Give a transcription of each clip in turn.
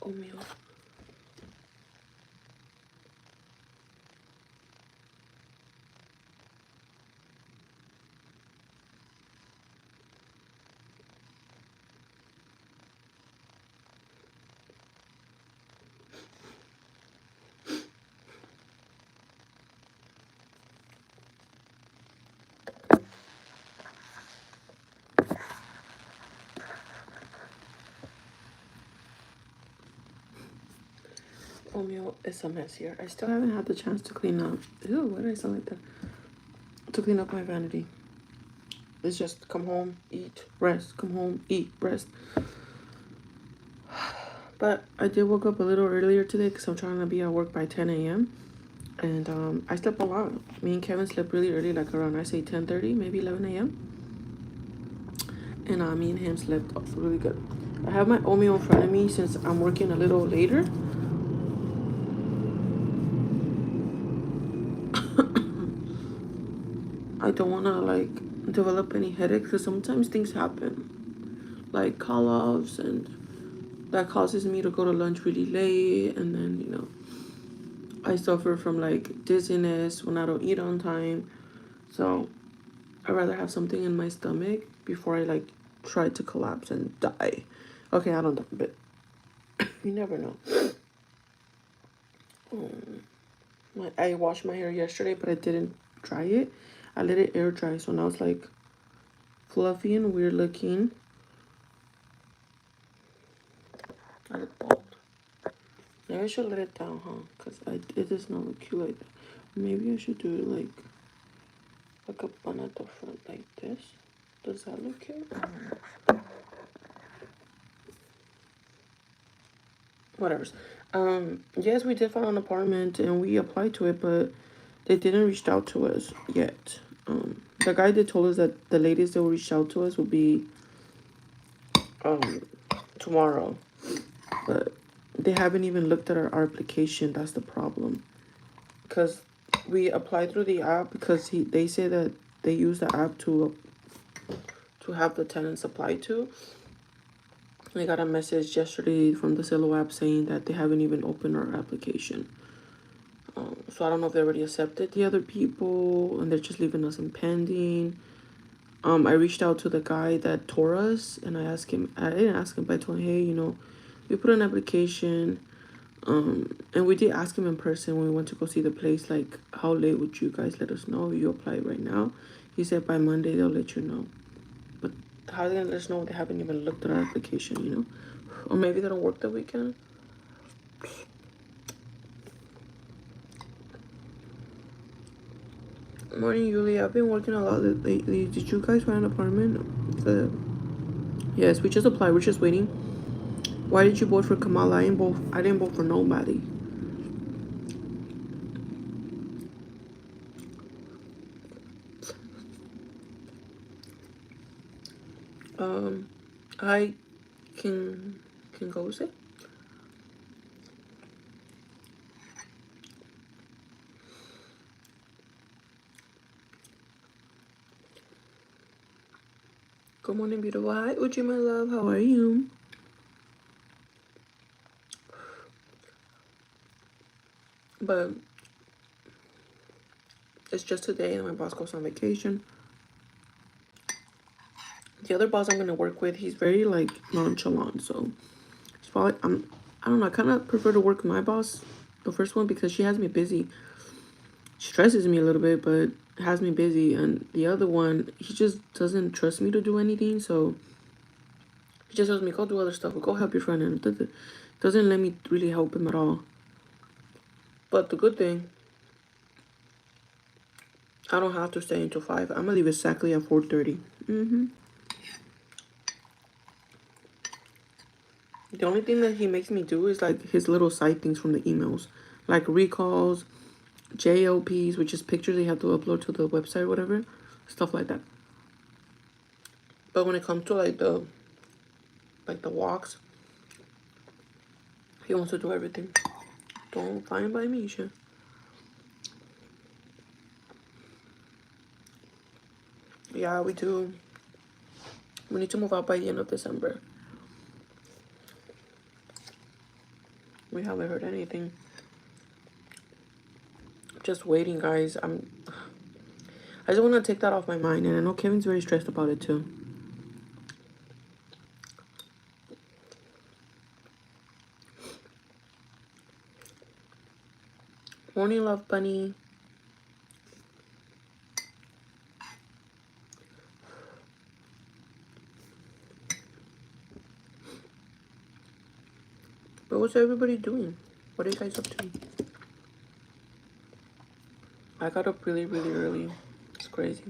oatmeal. Oatmeal is a mess here. I still haven't had the chance to clean up. Ew, why did I sound like that? To clean up my vanity. It's just come home, eat, rest, come home, eat, rest. But I did wake up a little earlier today because I'm trying to be at work by 10 a.m. And I slept a lot. Me and Kevin slept really early, like around, I say 10:30, maybe 11 a.m. And me and him slept really good. I have my oatmeal in front of me since I'm working a little later. I don't want to like develop any headaches because sometimes things happen, like call-offs, and that causes me to go to lunch really late, and then I suffer from like dizziness when I don't eat on time. So I'd rather have something in my stomach before I like try to collapse and die. Okay, I don't die, but you never know. I washed my hair yesterday, but I didn't dry it. I let it air dry, so now it's like fluffy and weird looking. I look bald. Maybe I should let it down, huh? Because it does not look cute like that. Maybe I should do it like a bun at the front like this. Does that look cute? Whatever. Yes, we did find an apartment and we applied to it, but they didn't reach out to us yet. The guy that told us that the latest they will reach out to us will be tomorrow, but they haven't even looked at our application. That's the problem, because we applied through the app because they say that they use the app to have the tenants apply to. I got a message yesterday from the Zillow app saying that they haven't even opened our application. So I don't know if they already accepted the other people and they're just leaving us in pending. I reached out to the guy that tore us and I didn't ask him, but I told him, hey, we put an application. And we did ask him in person when we went to go see the place, like, how late would you guys let us know if you apply right now? He said by Monday they'll let you know. But how are they gonna let us know if they haven't even looked at our application, Or maybe they don't work the weekend. Morning, Yulia. I've been working a lot lately. Did you guys find an apartment? Yes, we just applied. We're just waiting. Why did you vote for Kamala? I didn't vote for nobody. I can go say. Good morning, beautiful. Hi, Uchi, my love. How are you? But it's just today, and my boss goes on vacation. The other boss I'm gonna work with, he's very like nonchalant, so it's probably I don't know. I kind of prefer to work with my boss, the first one, because she has me busy. She stresses me a little bit, but has me busy. And the other one, he just doesn't trust me to do anything, so he just tells me go do other stuff, or go help your friend, and doesn't let me really help him at all. But the good thing, I don't have to stay until 5. I'm gonna leave exactly at 4:30. The only thing that he makes me do is like his little side things from the emails, like recalls, JLPs, which is pictures they have to upload to the website or whatever, stuff like that. But when it comes to like the walks, he wants to do everything. Don't fine by me, sure. Yeah, we do. We need to move out by the end of December. We haven't heard anything. Just waiting, guys. I just want to take that off my mind, and I know Kevin's very stressed about it too. Morning, love bunny. But what's everybody doing? What are you guys up to? I got up really, really early. It's crazy.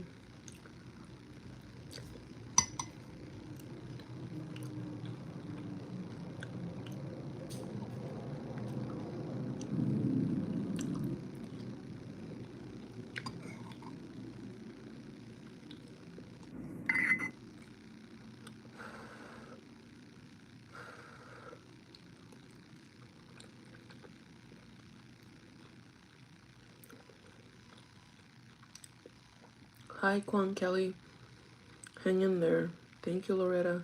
Hi, Quan Kelly. Hang in there. Thank you, Loretta.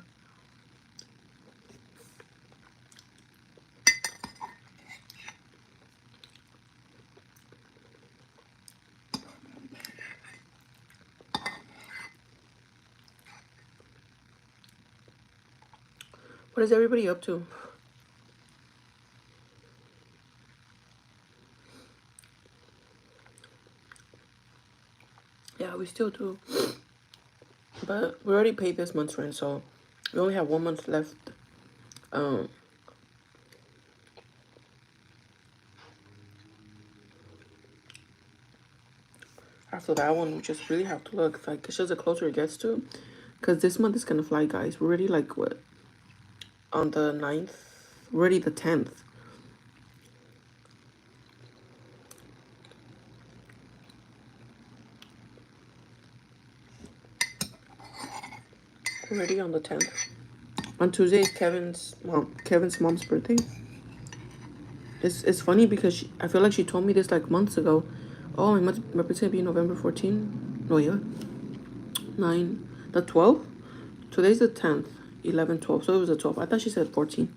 What is everybody up to? Yeah, we still do. But we already paid this month's rent, so we only have 1 month left. After that one, we just really have to look. Like, it's just the closer it gets to. Because this month is going to fly, guys. We're already, like, what? On the 9th? We're already the 10th. We're already on the 10th. On Tuesday is Kevin's mom's birthday. It's funny because I feel like she told me this, like, months ago. Oh, my birthday will be November 14. No, yeah. 9. The 12th? Today's the 10th. 11, 12. So it was the 12th. I thought she said 14.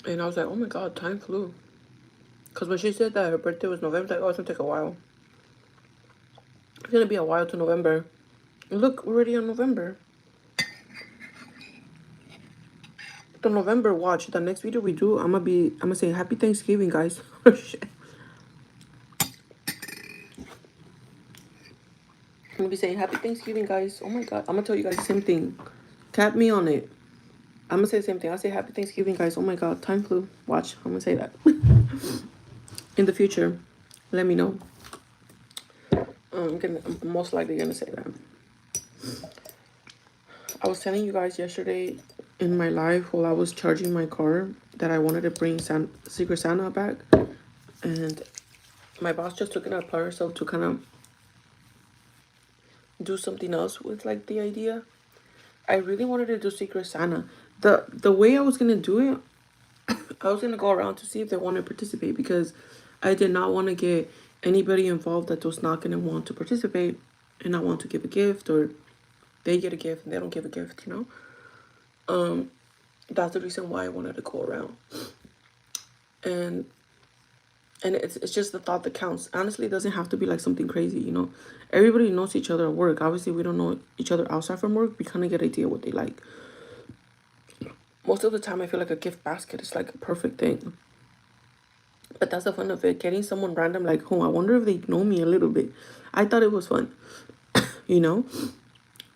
And I was like, oh my god, time flew. Because when she said that her birthday was November, I was like, oh, it's going to take a while. It's going to be a while to November. And look, we're already on November. The November watch. The next video we do, I'm gonna say Happy Thanksgiving, guys. Oh, shit. I'm gonna be saying Happy Thanksgiving, guys. Oh my god. I'm gonna tell you guys the same thing. Tap me on it. I'm gonna say the same thing. I'll say Happy Thanksgiving, guys. Oh my god, time flew. Watch. I'm gonna say that. In the future, let me know. I'm most likely gonna say that. I was telling you guys yesterday in my live while I was charging my car that I wanted to bring Secret Santa back, and my boss just took it upon herself to kind of do something else with, like, the idea. I really wanted to do Secret Santa. The way I was gonna do it, I was gonna go around to see if they want to participate, because I did not want to get anybody involved that was not gonna want to participate and not want to give a gift, or they get a gift and they don't give a gift, you know. That's the reason why I wanted to go around. And it's just the thought that counts. Honestly, it doesn't have to be like something crazy, you know. Everybody knows each other at work. Obviously, we don't know each other outside from work. We kind of get an idea what they like. Most of the time, I feel like a gift basket is like a perfect thing. But that's the fun of it. Getting someone random like, oh, I wonder if they know me a little bit. I thought it was fun, you know.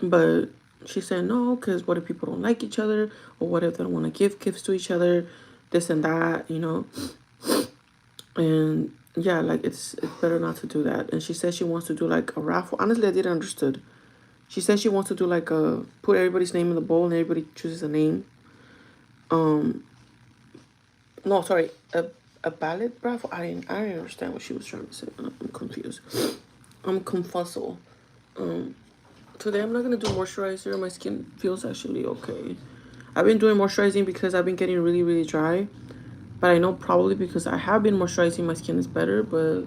But she said no, because what if people don't like each other? Or what if they don't want to give gifts to each other? This and that, you know. And yeah, like, it's better not to do that. And she said she wants to do like a raffle. Honestly, I didn't understood. She said she wants to do like put everybody's name in the bowl and everybody chooses a name. No, sorry, a ballot raffle. I didn't understand what she was trying to say. I'm confused. I'm confuzzle. Today I'm not gonna do moisturizer. My skin feels actually okay. I've been doing moisturizing because I've been getting really, really dry. But I know probably because I have been moisturizing, my skin is better. But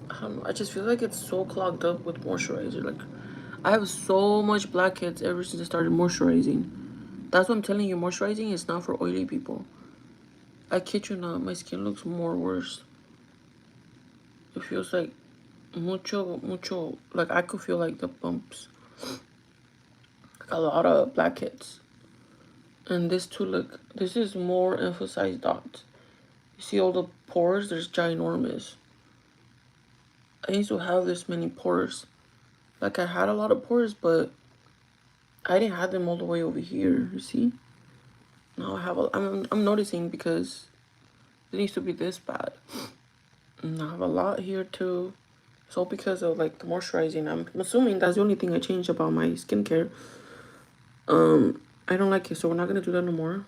I don't know. I just feel like it's so clogged up with moisturizer. Like, I have so much blackheads ever since I started moisturizing. That's what I'm telling you. Moisturizing is not for oily people. I kid you not, my skin looks more worse. It feels like mucho, like I could feel like the bumps. Like a lot of blackheads. And this too, look, this is more emphasized dots. You see all the pores? There's ginormous. I used to have this many pores. Like I had a lot of pores, but I didn't have them all the way over here, you see? Now I have I'm noticing because it needs to be this bad. And I have a lot here too. It's all because of like the moisturizing. I'm assuming that's the only thing I changed about my skincare. I don't like it, so we're not gonna do that no more.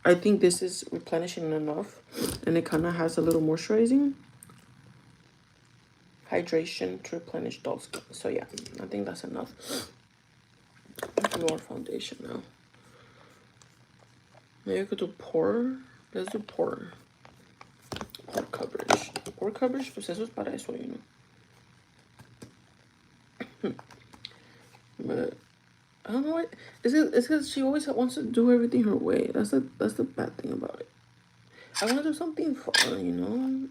I think this is replenishing enough, and it kind of has a little moisturizing hydration to replenish dull skin. So yeah, I think that's enough. More foundation now. Maybe we could do pore. Let's do pore. Pore coverage. Pore coverage, pues eso es para eso, you know. But I don't know why. It's because she always wants to do everything her way. That's the bad thing about it. I want to do something fun, you know.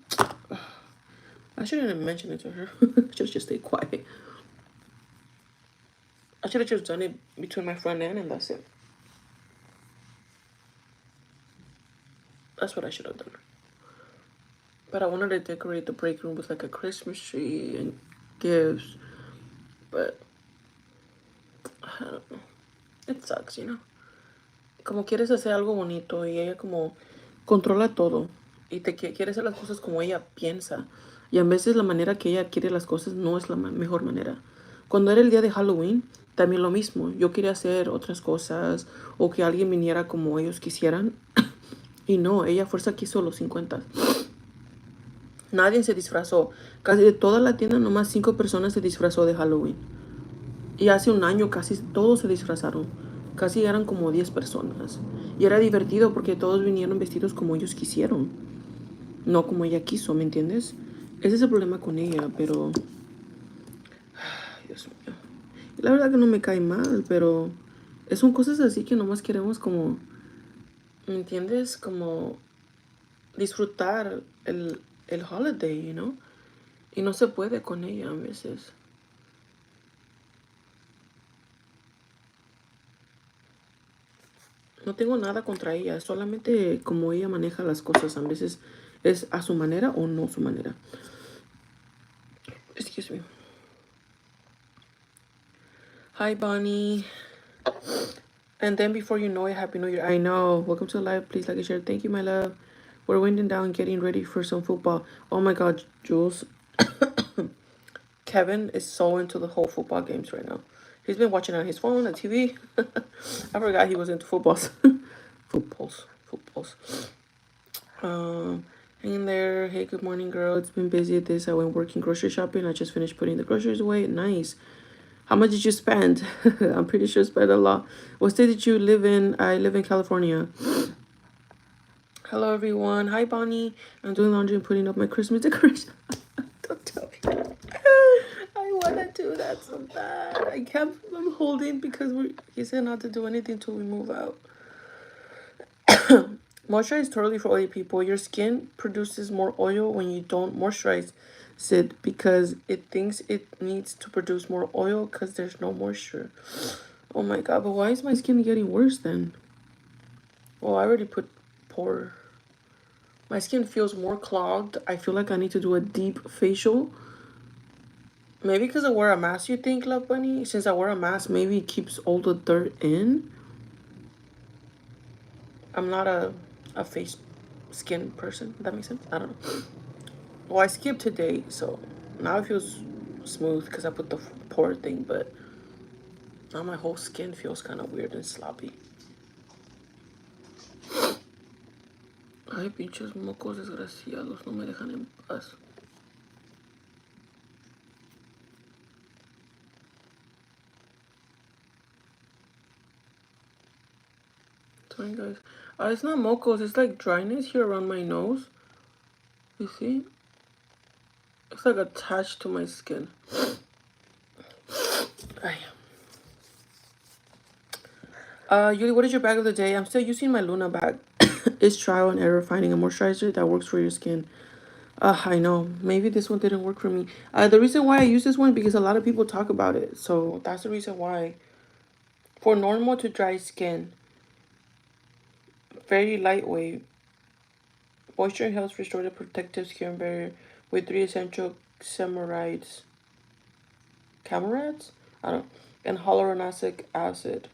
I shouldn't have mentioned it to her. just stay quiet. I should have just done it between my front end and that's it. That's what I should have done. But I wanted to decorate the break room with like a Christmas tree and gifts. But I don't know. It sucks, you know. Como quieres hacer algo bonito y ella como controla todo. Y te quiere hacer las cosas como ella piensa. Y a veces la manera que ella quiere las cosas no es la mejor manera. Cuando era el día de Halloween, también lo mismo. Yo quería hacer otras cosas o que alguien viniera como ellos quisieran. Y no, ella a fuerza quiso los 50. Nadie se disfrazó. Casi de toda la tienda, nomás 5 personas se disfrazó de Halloween. Y hace un año casi todos se disfrazaron. Casi eran como 10 personas. Y era divertido porque todos vinieron vestidos como ellos quisieron. No como ella quiso, ¿me entiendes? Ese es el problema con ella, pero... Ay, Dios mío. La verdad que no me cae mal, pero... Son cosas así que nomás queremos como... ¿Me entiendes? Como... disfrutar el holiday, you know? Y no se puede con ella a veces. No tengo nada contra ella, solamente como ella maneja las cosas. A veces es a su manera o no su manera. Excuse me. Hi, Bonnie. And then before you know it, Happy New Year. I know. Welcome to the live. Please like and share. Thank you, my love. We're winding down, getting ready for some football. Oh my God, Jules. Kevin is so into the whole football games right now. He's been watching on his phone, the TV. I forgot he was into footballs. Footballs. Hanging there. Hey, good morning, girl. It's been busy at this. I went working grocery shopping. I just finished putting the groceries away. Nice. How much did you spend? I'm pretty sure spent a lot. What state did you live in? I live in California. Hello, everyone. Hi, Bonnie. I'm doing laundry and putting up my Christmas decoration. Don't tell me. I want to do that so bad. I can't. I'm holding because he said not to do anything till we move out. Moisturize is totally for oily people. Your skin produces more oil when you don't moisturize it because it thinks it needs to produce more oil because there's no moisture. Oh my God, but why is my skin getting worse then? Oh, I already put pore. My skin feels more clogged. I feel like I need to do a deep facial. Maybe because I wear a mask, you think, Love Bunny? Since I wear a mask, maybe it keeps all the dirt in. I'm not a face skin person. That makes sense? I don't know. Well, I skipped today, so now it feels smooth because I put the pore thing, but now my whole skin feels kind of weird and sloppy. Ay, pinches mocos desgraciados, no me dejan en paz. Sorry, guys. It's not mocos, it's like dryness here around my nose. You see? It's like attached to my skin. Yuli, what is your bag of the day? I'm still using my Luna bag. It's trial and error finding a moisturizer that works for your skin. I know. Maybe this one didn't work for me. The reason why I use this one because a lot of people talk about it. So that's the reason why. For normal to dry skin, very lightweight. Moisture helps restore the protective skin barrier with 3 essential camerides. Camerides? I don't know. And hyaluronic acid.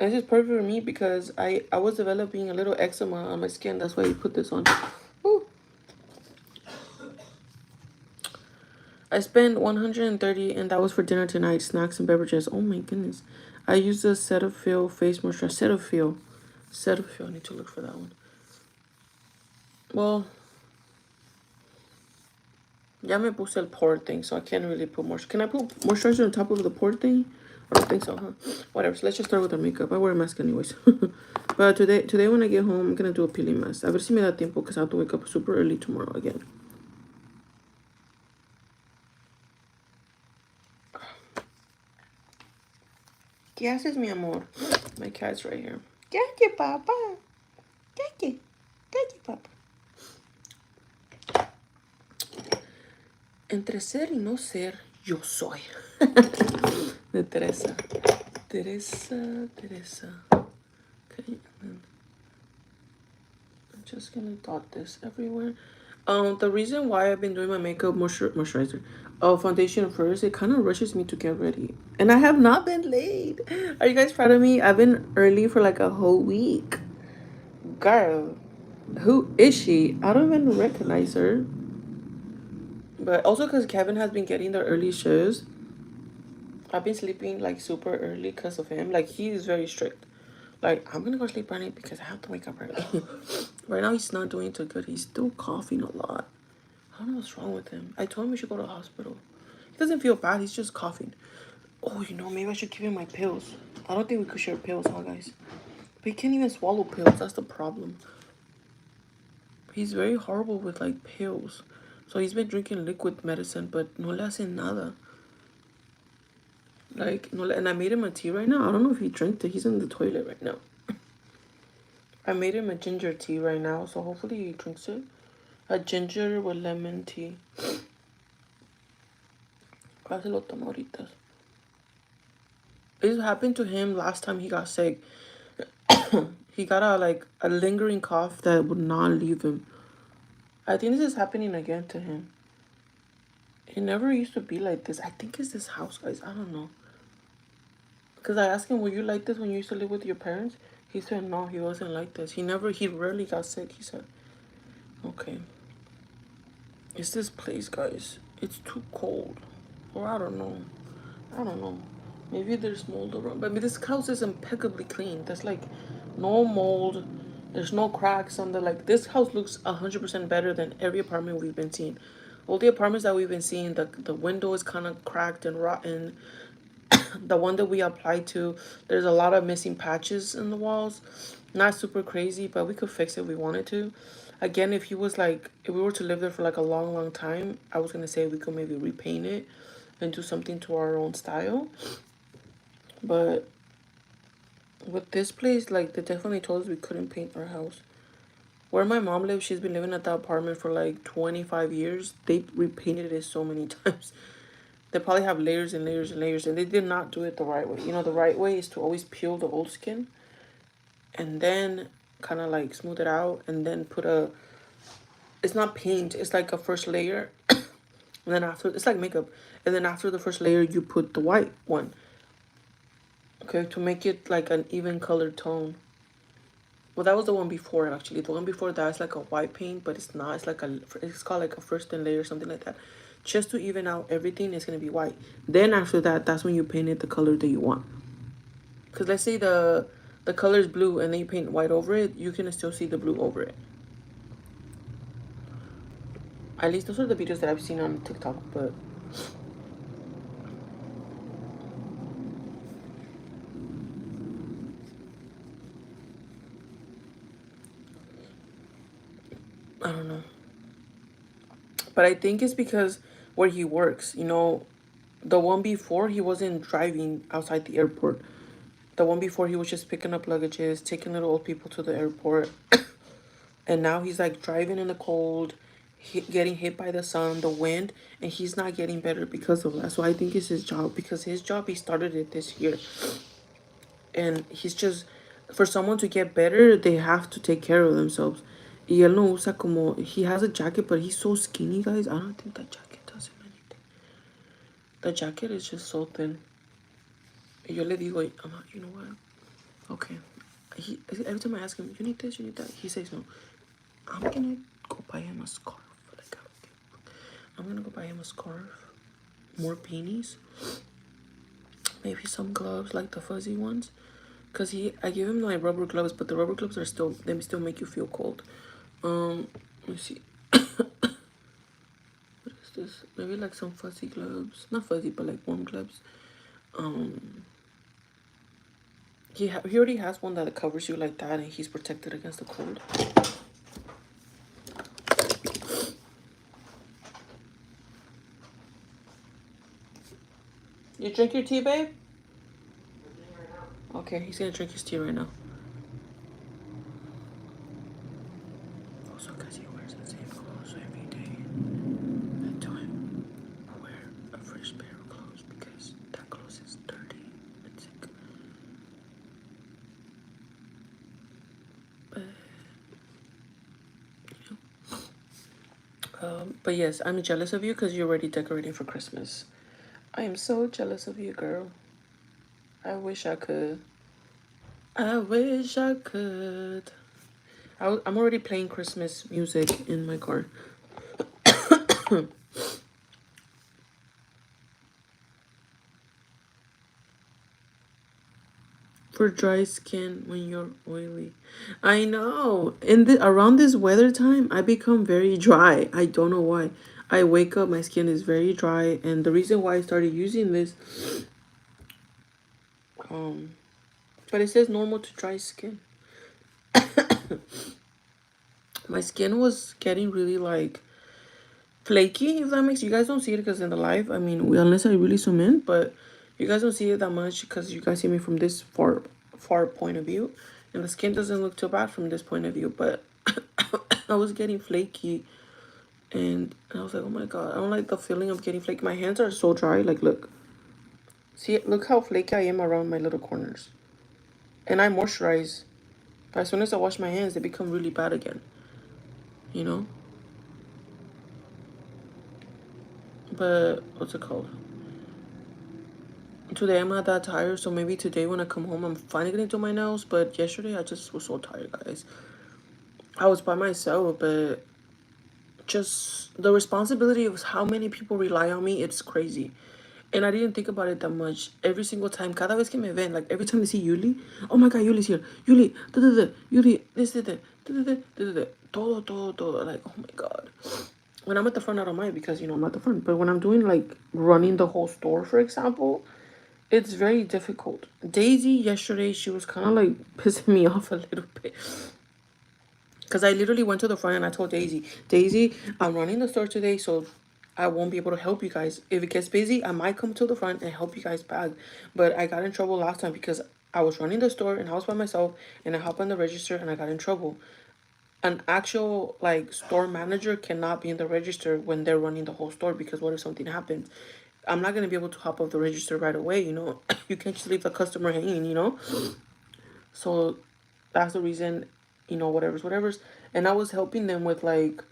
And this is perfect for me because I was developing a little eczema on my skin. That's why I put this on. Woo. I spent 130 and that was for dinner tonight, snacks and beverages. Oh my goodness. I used the Cetaphil face moisturizer. Cetaphil. I need to look for that one. Well, ya me puse el pore thing, so I can't really put moisturizer. Can I put moisturizer on top of the pore thing? I don't think so, huh? Whatever. So let's just start with our makeup. I wear a mask anyways. But today when I get home, I'm gonna do a peeling mask. A ver si me da tiempo because I have to wake up super early tomorrow again. ¿Qué haces, mi amor? My cat's right here. ¿Qué haces, papá? ¿Qué haces? ¿Qué haces, papá? Entre ser y no ser, yo soy. De Teresa. Teresa. Okay. I'm just gonna dot this everywhere. The reason why I've been doing my makeup moisturizer, foundation first, it kind of rushes me to get ready. And I have not been late. Are you guys proud of me? I've been early for like a whole week. Girl, who is she? I don't even recognize her. But also because Kevin has been getting the early shows, I've been sleeping like super early because of him. Like he is very strict. Like I'm gonna go sleep early because I have to wake up early. Right now he's not doing too good. He's still coughing a lot. I don't know what's wrong with him. I told him we should go to the hospital. He doesn't feel bad. He's just coughing. Oh, maybe I should give him my pills. I don't think we could share pills, huh, guys? But he can't even swallow pills. That's the problem. He's very horrible with, like, pills. So he's been drinking liquid medicine, but no le hace nada. Like, no le... And I made him a tea right now. I don't know if he drank it. He's in the toilet right now. I made him a ginger tea right now, so hopefully he drinks it. A ginger with lemon tea. Casi lo tomo ahorita. This happened to him last time he got sick. He got a lingering cough that would not leave him. I think this is happening again to him. He never used to be like this. I think it's this house, guys. I don't know. Because I asked him, were you like this when you used to live with your parents? He said no, he wasn't like this. He rarely got sick, he said. Okay. It's this place, guys. It's too cold. Or I don't know. Maybe there's mold around. But I mean, this house is impeccably clean. There's like no mold. There's no cracks on the like. This house looks 100% better than every apartment we've been seeing. All the apartments that we've been seeing, the window is kind of cracked and rotten. The one that we applied to, there's a lot of missing patches in the walls. Not super crazy, but we could fix it if we wanted to. Again, if we were to live there for like a long, long time, I was gonna say we could maybe repaint it and do something to our own style. But with this place, like, they definitely told us we couldn't paint our house. Where my mom lives, she's been living at that apartment for like 25 years. They repainted it so many times. They probably have layers and layers and layers, and they did not do it the right way. The right way is to always peel the old skin and then kind of like smooth it out and then it's not paint, it's like a first layer. And then after, it's like makeup. And then after the first layer, you put the white one. Okay, to make it like an even colored tone. Well, that was the one before, actually. The one before that is like a white paint, but it's not. It's called like a first and layer, something like that. Just to even out everything, it's going to be white. Then after that, that's when you paint it the color that you want. Because let's say the color is blue and then you paint white over it, you can still see the blue over it. At least those are the videos that I've seen on TikTok, but... I don't know. But I think it's because where he works, the one before, he wasn't driving outside the airport. The one before, he was just picking up luggages, taking little old people to the airport. And now he's like driving in the cold, getting hit by the sun, the wind, and he's not getting better because of that. So I think it's his job, because his job, he started it this year. And he's just, for someone to get better, they have to take care of themselves. Y él no usa como, he has a jacket, but he's so skinny, guys. I don't think that jacket does him anything. The jacket is just so thin. Y yo le digo, you know what? Okay. Every time I ask him, you need this, you need that, he says no. I'm gonna go buy him a scarf. Like, I'm gonna go buy him a scarf, more beanies, maybe some gloves, like the fuzzy ones. Cause I give him my rubber gloves, but the rubber gloves are still, they still make you feel cold. Let me see. What is this? Maybe like some fuzzy gloves, not fuzzy, but like warm gloves. He already has one that covers you like that, and he's protected against the cold. You drink your tea, babe? Okay, he's gonna drink his tea right now. Also, because he wears the same clothes every day, I tell him, wear a fresh pair of clothes, because that clothes is dirty and sick. But yes, I'm jealous of you because you're already decorating for Christmas. I am so jealous of you, girl. I wish I could. I wish I could. I'm already playing Christmas music in my car. For dry skin when you're oily. I know. Around this weather time, I become very dry. I don't know why. I wake up, my skin is very dry, and the reason why I started using this, but it says normal to dry skin. My skin was getting really like flaky, if that makes, you guys don't see it because in the live, I mean, unless I really zoom in, but you guys don't see it that much because you guys see me from this far point of view, and the skin doesn't look too bad from this point of view, but I was getting flaky, and I was like, oh my god, I don't like the feeling of getting flaky. My hands are so dry. Like, look, see, look how flaky I am around my little corners, and I moisturize, but as soon as I wash my hands, they become really bad again, you know. But what's it called? Today I'm not that tired, so maybe today when I come home I'm finally gonna do my nails. But yesterday I just was so tired, guys. I was by myself, but just the responsibility of how many people rely on me, it's crazy. And I didn't think about it that much. Every single time, cada vez que me ven, like every time they see Yuli, oh my god, Yuli's here, Yuli, Yuli, this, todo, like, oh my god. When I'm at the front, I don't mind because, you know, I'm at the front. But when I'm doing, like, running the whole store, for example, it's very difficult. Daisy, yesterday, she was kind of, like, pissing me off a little bit. Because I literally went to the front and I told Daisy, I'm running the store today, so I won't be able to help you guys. If it gets busy, I might come to the front and help you guys bag. But I got in trouble last time because I was running the store and I was by myself, and I hopped on the register and I got in trouble. An actual like store manager cannot be in the register when they're running the whole store, because what if something happens? I'm not gonna be able to hop off the register right away, you know. You can't just leave the customer hanging, you know. So that's the reason, you know, whatever's. And I was helping them with, like,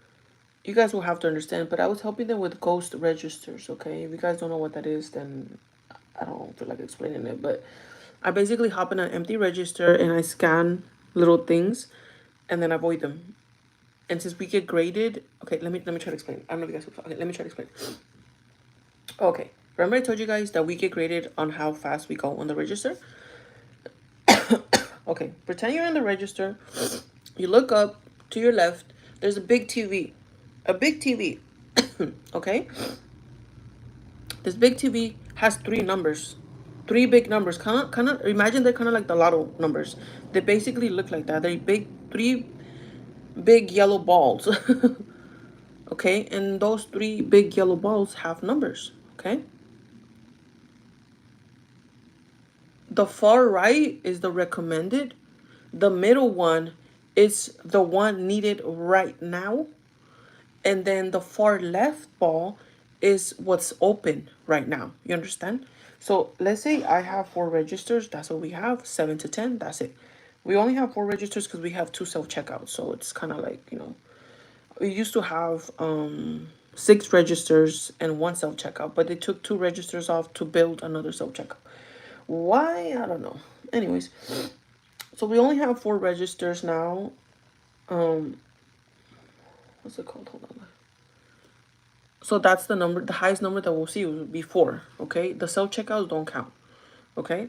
you guys will have to understand, but I was helping them with ghost registers, okay? If you guys don't know what that is, then I don't feel like explaining it. But I basically hop in an empty register and I scan little things and then avoid them. And since we get graded, okay, let me try to explain. I don't know if you guys, okay, let me try to explain. Okay, remember I told you guys that we get graded on how fast we go on the register? Okay, pretend you're in the register. You look up to your left. There's a big TV. A big TV. Okay? This big TV has three numbers. Three big numbers. Kind of imagine they're kind of like the lotto numbers. They basically look like that. They're three big yellow balls. Okay? And those three big yellow balls have numbers. Okay? the far right is the recommended. The middle one is the one needed right now. And then the far left ball is what's open right now. You understand? So let's say I have 4 registers. That's what we have. 7 to 10. That's it. We only have 4 registers because we have 2 self-checkouts. So it's kind of like, we used to have 6 registers and 1 self-checkout, but they took 2 registers off to build another self-checkout. Why? I don't know. Anyways, so we only have 4 registers now. What's it called? Hold on. So that's the number, the highest number that we'll see will be 4. Okay, the self-checkouts don't count. Okay,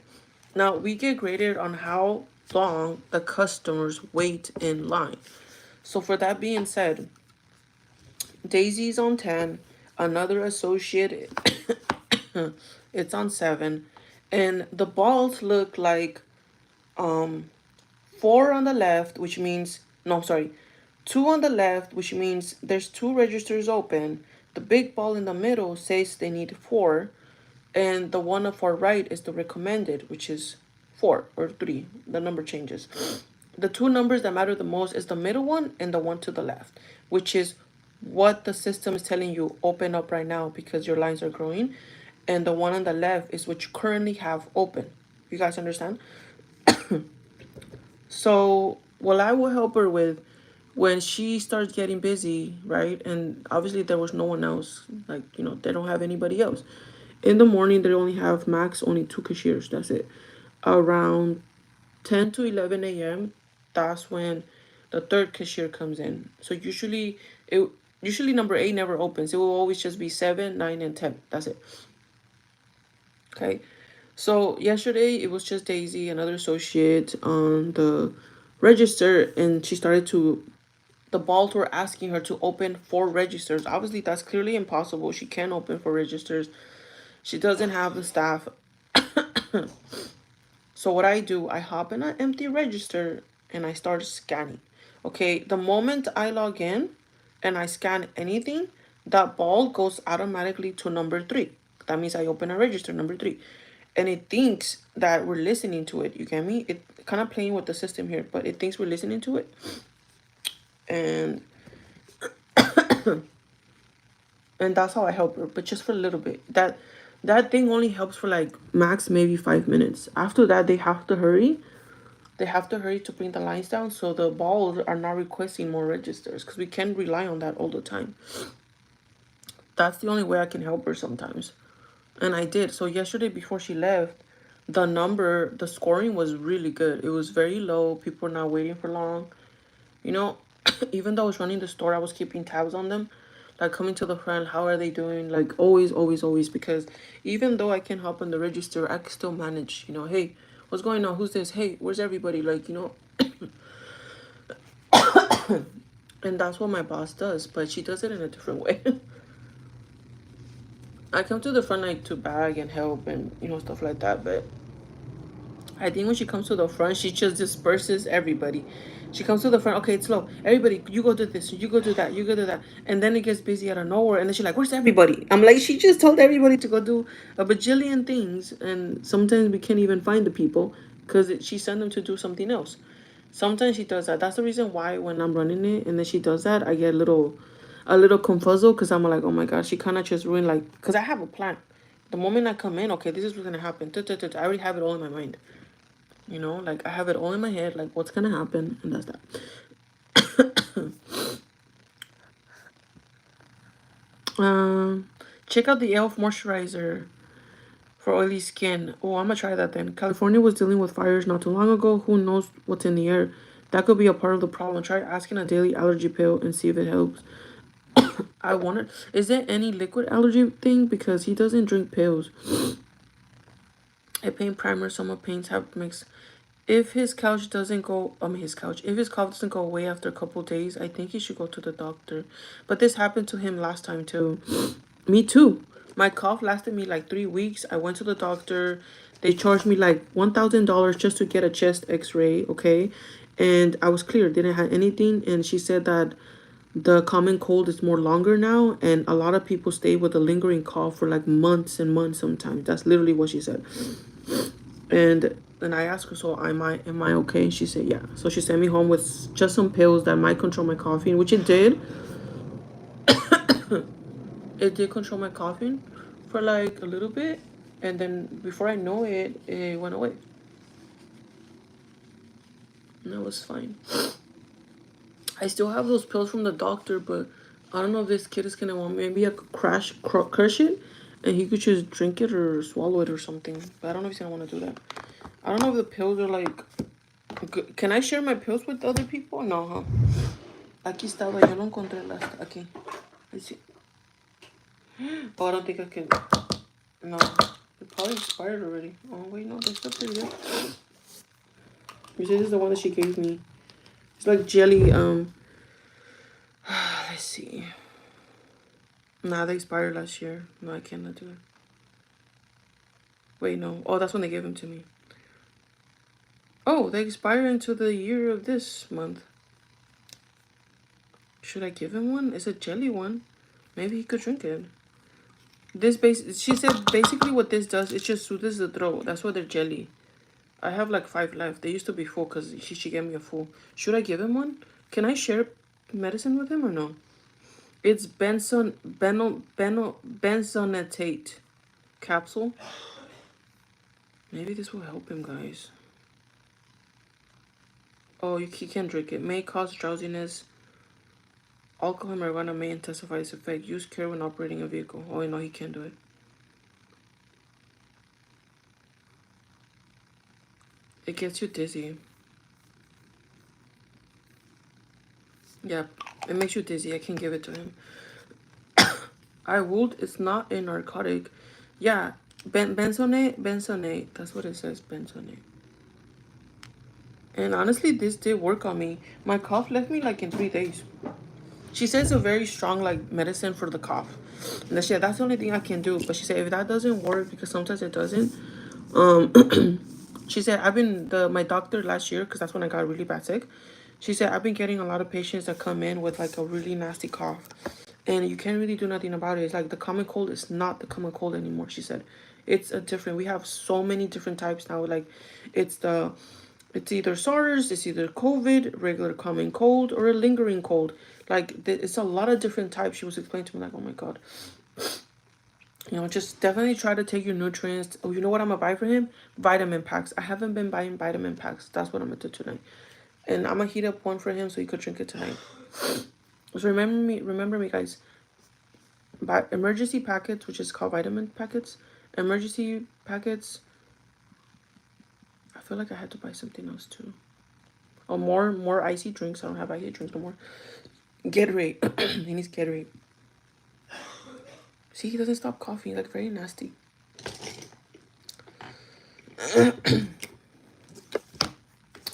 now we get graded on how long the customers wait in line. So for that being said, Daisy's on 10, another associate it's on 7, and the balls look like 4 on the left, which means, no, sorry, 2 on the left, which means there's 2 registers open. The big ball in the middle says they need 4, and the one up our right is the recommended, which is 4 or 3. The number changes. The 2 numbers that matter the most is the middle one and the one to the left, which is what the system is telling you open up right now because your lines are growing. And the one on the left is what you currently have open. You guys understand? So what I will help her with when she starts getting busy, right? And obviously there was no one else, like, they don't have anybody else. In the morning, they only have max only 2 cashiers. That's it. Around 10 to 11 a.m., that's when the third cashier comes in. So usually number 8 never opens. It will always just be 7, 9, and 10. That's it. Okay. So yesterday it was just Daisy, another associate, on the register, and the balls were asking her to open 4 registers. Obviously, that's clearly impossible. She can't open 4 registers. She doesn't have the staff. So what I do, I hop in an empty register and I start scanning. Okay, the moment I log in and I scan anything, that ball goes automatically to number 3. That means I open a register, number 3. And it thinks that we're listening to it. You get me? It kind of playing with the system here, but it thinks we're listening to it. And and that's how I help her, but just for a little bit. That thing only helps for like max maybe 5 minutes. After that, they have to hurry. They have to hurry to bring the lines down so the balls are not requesting more registers because we can't rely on that all the time. That's the only way I can help her sometimes. And I did. So yesterday before she left, the scoring was really good. It was very low. People were not waiting for long. Even though I was running the store, I was keeping tabs on them. Like coming to the front, how are they doing? Like always, always, always. Because even though I can hop on the register, I can still manage. Hey, what's going on? Who's this? Hey, where's everybody? Like, and that's what my boss does. But she does it in a different way. I come to the front like to bag and help and stuff like that. But I think when she comes to the front, she just disperses everybody. She comes to the front, okay, it's slow. Everybody, you go do this, you go do that, you go do that. And then it gets busy out of nowhere. And then she's like, where's everybody? I'm like, she just told everybody to go do a bajillion things. And sometimes we can't even find the people because she sent them to do something else. Sometimes she does that. That's the reason why when I'm running it and then she does that, I get a little confuzzled because I'm like, oh my gosh, she kind of just ruined, like, because I have a plan. The moment I come in, okay, this is what's going to happen. I already have it all in my mind. Like I have it all in my head, like what's gonna happen, and that's that. Check out the e.l.f. moisturizer for oily skin. Oh, I'm gonna try that then. California was dealing with fires not too long ago. Who knows what's in the air? That could be a part of the problem. Try asking a daily allergy pill and see if it helps. I wonder, is there any liquid allergy thing? Because he doesn't drink pills. A paint primer, summer paints have mixed. If his couch doesn't go, if his cough doesn't go away after a couple days, I think he should go to the doctor. But this happened to him last time too. Me too. My cough lasted me like 3 weeks. I went to the doctor. They charged me like $1,000 just to get a chest x-ray, okay? And I was clear, didn't have anything. And she said that the common cold is more longer now. And a lot of people stay with a lingering cough for like months and months sometimes. That's literally what she said. And then I asked her, so am I okay? And she said, yeah. So she sent me home with just some pills that might control my coughing, which it did. It did control my coughing for like a little bit. And then before I know it, it went away. And that was fine. I still have those pills from the doctor, but I don't know if this kid is gonna want, maybe I could crush it, and he could just drink it or swallow it or something. But I don't know if he's gonna want to do that. I don't know if the pills are like, can I share my pills with other people? No, huh? Aquí estaba, yo no encontré las, aquí. Let's see. Oh, I don't think I can, no. It probably expired already. Oh, wait, no, they're still pretty good. You see, this is the one that she gave me. It's like jelly, let's see. Nah, they expired last year. No, I cannot do it. Wait, no. Oh, that's when they gave them to me. Oh, they expire into the year of this month. Should I give him one? It's a jelly one. Maybe he could drink it. She said basically what this does, it just soothes the throat. That's why they're jelly. I have like 5 left. They used to be full because she gave me a full. Should I give him one? Can I share medicine with him or no? It's benzonatate capsule. Maybe this will help him, guys. Oh, he can't drink it. May cause drowsiness. Alcohol and marijuana may intensify its effect. Use care when operating a vehicle. Oh, no, he can't do it. It gets you dizzy. Yeah, it makes you dizzy. I can give it to him. I would. It's not a narcotic. Yeah, benzonate. That's what it says, benzonate. And honestly, this did work on me. My cough left me like in 3 days. She says a very strong like medicine for the cough. And that's the only thing I can do. But she said if that doesn't work, because sometimes it doesn't. She said my doctor last year, because that's when I got really bad sick. She said I've been getting a lot of patients that come in with like a really nasty cough, and you can't really do nothing about it. It's like the common cold is not the common cold anymore. She said it's a different. We have so many different types now. Like it's either SARS, it's either COVID, regular common cold, or a lingering cold. Like it's a lot of different types. She was explaining to me like, oh my god. Just definitely try to take your nutrients. Oh, you know what I'm gonna buy for him? Vitamin packs. I haven't been buying vitamin packs. That's what I'm gonna do tonight. And I'm gonna heat up one for him so he could drink it tonight. So remember me, guys. Buy emergency packets, which is called vitamin packets. Emergency packets. I feel like I had to buy something else too. Oh, more icy drinks. I don't have icy drinks no more. Gatorade. He needs Gatorade. See, he doesn't stop coughing. Like very nasty.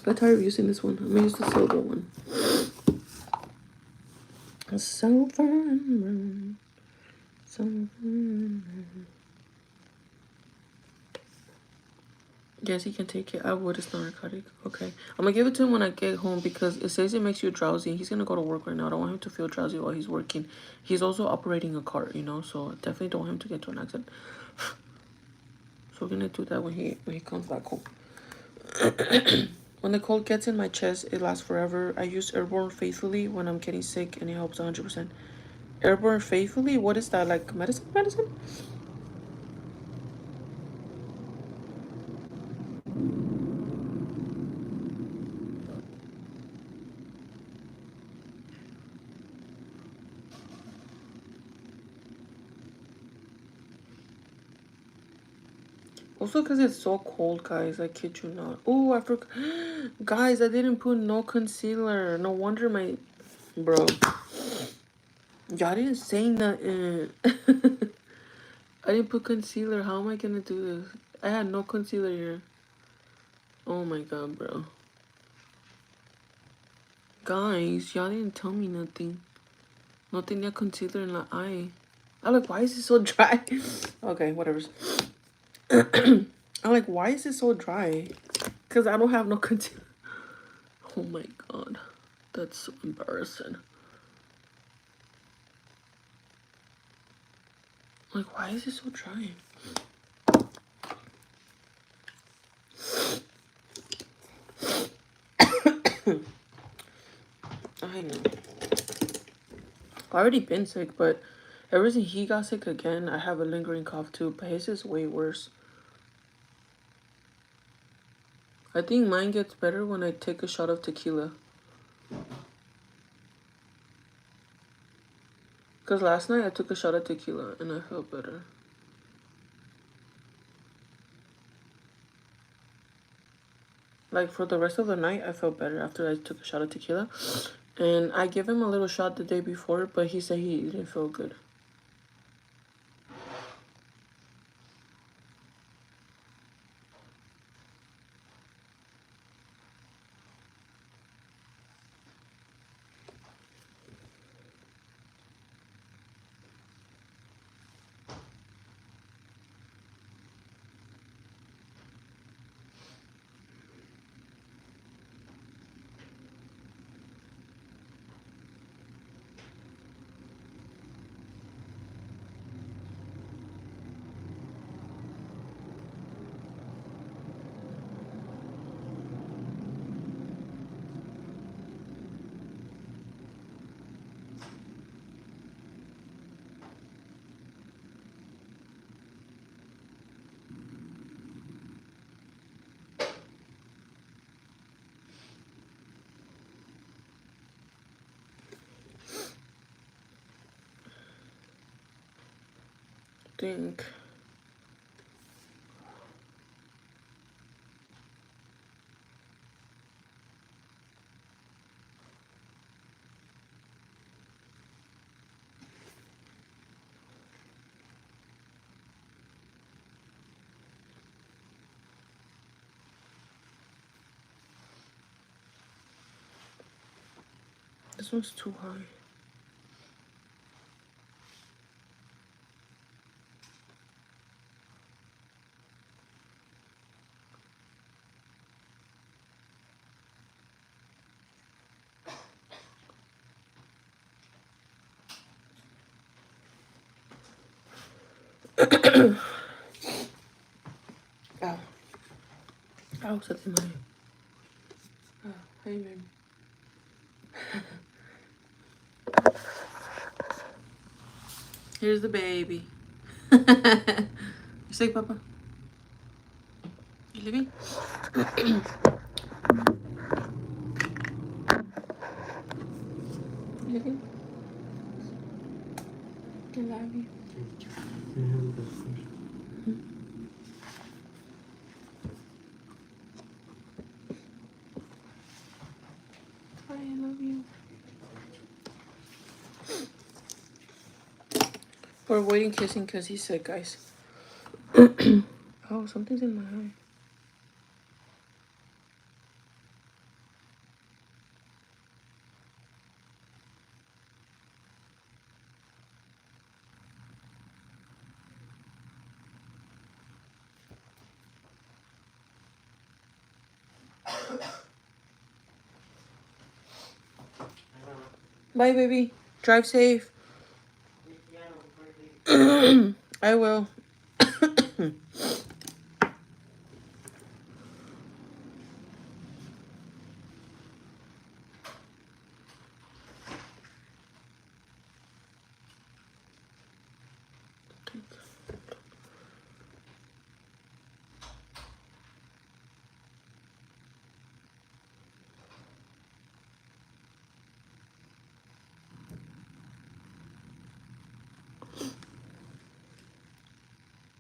I'm tired of using this one. I'm gonna use the silver one. Silver. Yes, he can take it. I would. It's not narcotic. Okay. I'm gonna give it to him when I get home because it says it makes you drowsy. He's gonna go to work right now. I don't want him to feel drowsy while he's working. He's also operating a cart, so I definitely don't want him to get into an accident. So we're gonna do that when he comes back home. When the cold gets in my chest, it lasts forever. I use Airborne faithfully when I'm getting sick, and it helps 100%. Airborne faithfully? What is that? Like medicine? Medicine? Also, because it's so cold, guys. I kid you not. Oh, I forgot. Guys, I didn't put no concealer. No wonder my... Bro. Y'all didn't say nothing. I didn't put concealer. How am I gonna do this? I had no concealer here. Oh my god, bro. Guys, y'all didn't tell me nothing. No tenía concealer in the eye. I'm like, why is it so dry? Okay, whatever. I'm like, why is it so dry? Because I don't have no concealer. Oh my god. That's so embarrassing. Like, why is it so dry? I've already been sick, but ever since he got sick again, I have a lingering cough too, but his is way worse. I think mine gets better when I take a shot of tequila. Because last night I took a shot of tequila and I felt better. Like for the rest of the night, I felt better after I took a shot of tequila. And I gave him a little shot the day before, but he said he didn't feel good. I think. This one's too high. Ow. Ow, something in my head. Oh, hey, baby. Here's the baby. You sick, Papa? You leaving? You leaving? I love you. I love you. We're avoiding kissing because he's sick, guys. Oh, something's in my eye. Bye, baby. Drive safe. I will.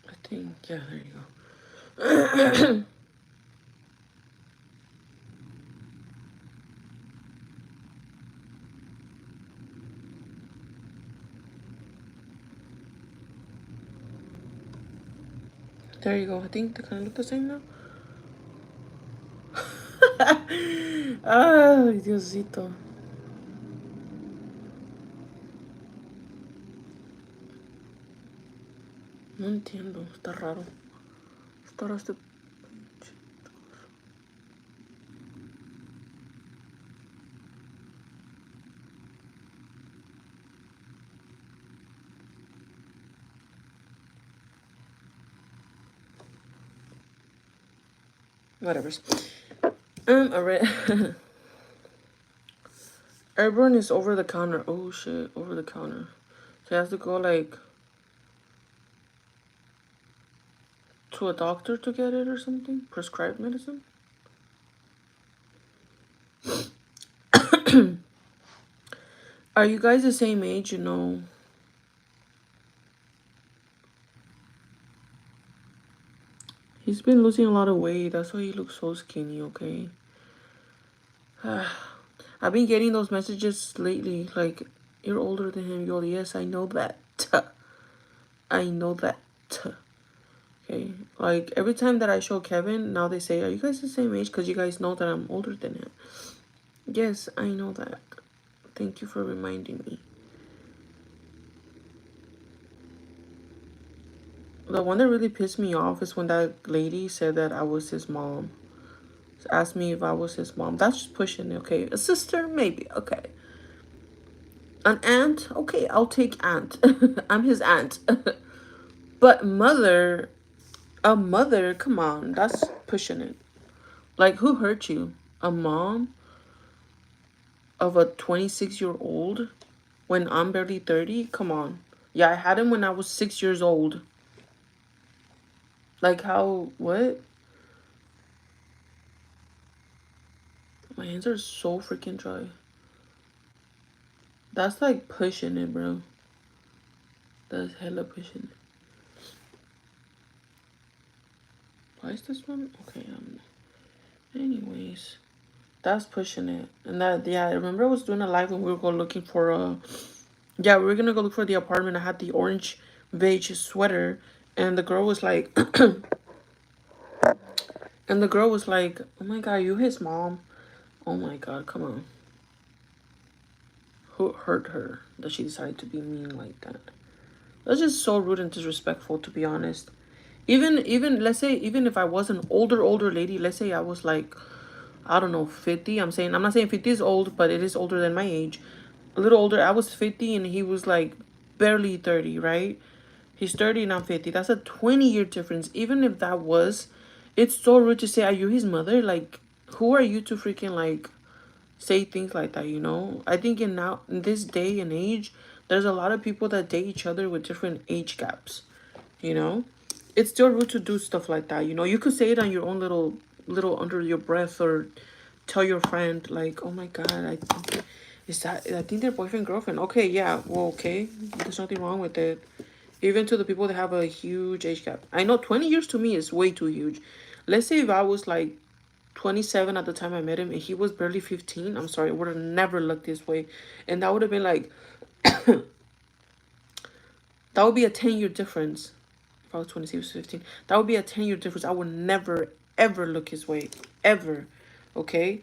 I think, yeah, there you go. There you go. I think they kind of look the same now. Ay, Diosito. No entiendo. Está raro. Está raro este... Whatever. Alright. Airborne is over the counter. Oh shit, over the counter. So you have to go like to a doctor to get it or something? Prescribed medicine? Are you guys the same age, you know? He's been losing a lot of weight. That's why he looks so skinny, okay? I've been getting those messages lately, like, you're older than him. You're, yes, I know that. I know that. Okay? Like, every time that I show Kevin, now they say, are you guys the same age? Because you guys know that I'm older than him. Yes, I know that. Thank you for reminding me. The one that really pissed me off is when that lady said that I was his mom. Asked me if I was his mom. That's just pushing it, okay? A sister? Maybe. Okay. An aunt? Okay, I'll take aunt. I'm his aunt. But mother, a mother, come on. That's pushing it. Like, who hurt you? A mom of a 26-year-old when I'm barely 30? Come on. Yeah, I had him when I was 6 years old. Like, how, what? My hands are so freaking dry. That's like pushing it, bro. That's hella pushing it. Why is this one? Okay, anyways. That's pushing it. And that, yeah, I remember I was doing a live when we were going looking for yeah, we were gonna go look for the apartment. I had the orange beige sweater, and the girl was like, and the girl was like, oh my god, you his mom? Oh my god, come on. Who hurt her that she decided to be mean like that? That's just so rude and disrespectful, to be honest. Even let's say, even if I was an older lady, let's say I was like, I don't know, 50. I'm not saying 50 is old, but it is older than my age. A little older. I was 50 and he was like barely 30, right? He's 30 and I'm 50. That's a 20-year difference. Even if that was, it's so rude to say, are you his mother? Like, who are you to freaking like say things like that, you know? I think in this day and age, there's a lot of people that date each other with different age gaps, you know? It's still rude to do stuff like that, you know? You could say it on your own little under your breath, or tell your friend like, oh my god, I think they're boyfriend girlfriend. Okay, yeah, well, okay, there's nothing wrong with it. Even to the people that have a huge age gap, I know 20 years to me is way too huge. Let's say if I was like 27 at the time I met him and he was barely 15, I'm sorry, I would have never looked this way. And that would have been like, that would be a 10-year difference. If I was 26, he was 15, that would be a 10-year difference. I would never ever look his way, ever. Okay?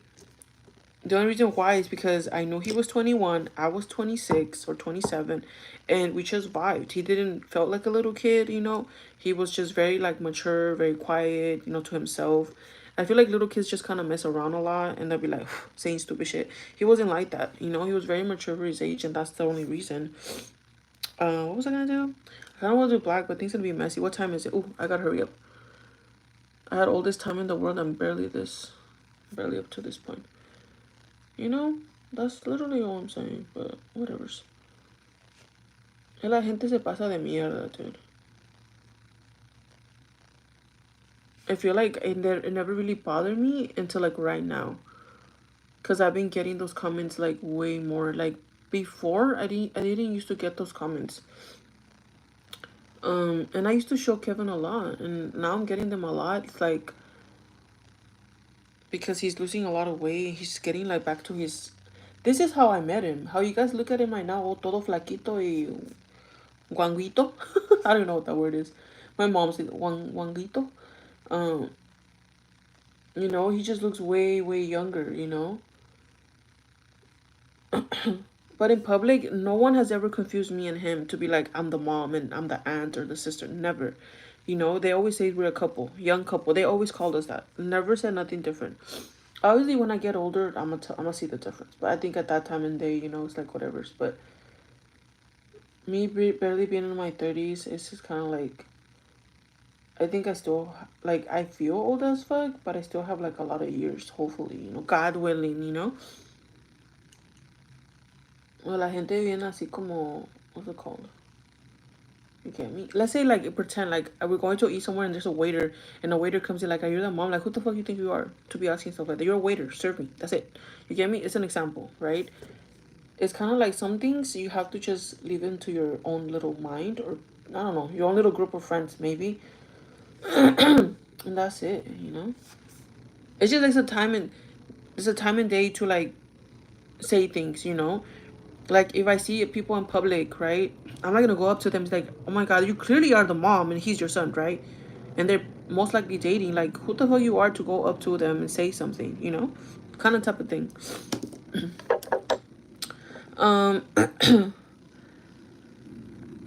The only reason why is because I knew he was 21, I was 26 or 27, and we just vibed. He didn't felt like a little kid, you know. He was just very like mature, very quiet, you know, to himself. I feel like little kids just kind of mess around a lot and they'll be like saying stupid shit. He wasn't like that, you know. He was very mature for his age, and that's the only reason. What was I gonna do? I don't want to do black, but things gonna be messy. What time is it? Oh, I gotta hurry up. I had all this time in the world. I'm barely up to this point. You know, that's literally all I'm saying, but whatever's. La gente se pasa de mierda, dude. I feel like it never really bothered me until like right now. Cause I've been getting those comments like way more. Like before, I didn't used to get those comments. And I used to show Kevin a lot, and now I'm getting them a lot. It's like because he's losing a lot of weight. He's getting like back to his. This is how I met him. How you guys look at him right now, all todo flaquito y guanguito. I don't know what that word is. My mom said guanguito. Um, you know, he just looks way younger. You know. But in public, no one has ever confused me and him to be like, I'm the mom and I'm the aunt or the sister. Never. You know, they always say we're a couple, young couple. They always called us that. Never said nothing different. Obviously, when I get older, I'm gonna see the difference. But I think at that time and day, you know, it's like whatever's. But me barely being in my 30s, it's just kind of like, I think I still, like, I feel old as fuck, but I still have like a lot of years, hopefully, you know, God willing, you know. O la gente viene así como, what's it called? You get me? Let's say like pretend like we're going to eat somewhere and there's a waiter and a waiter comes in like, are you the mom? Like who the fuck you think you are to be asking stuff like that? You're a waiter, serve me. That's it. You get me? It's an example, right? It's kind of like some things you have to just leave into your own little mind, or I don't know, your own little group of friends maybe, and that's it. It's just like it's a time and day to like say things. Like if I see people in public, right? I'm not gonna go up to them. It's like, oh my god, you clearly are the mom and he's your son, right? And they're most likely dating. Like who the hell you are to go up to them and say something, kind of type of thing. Um,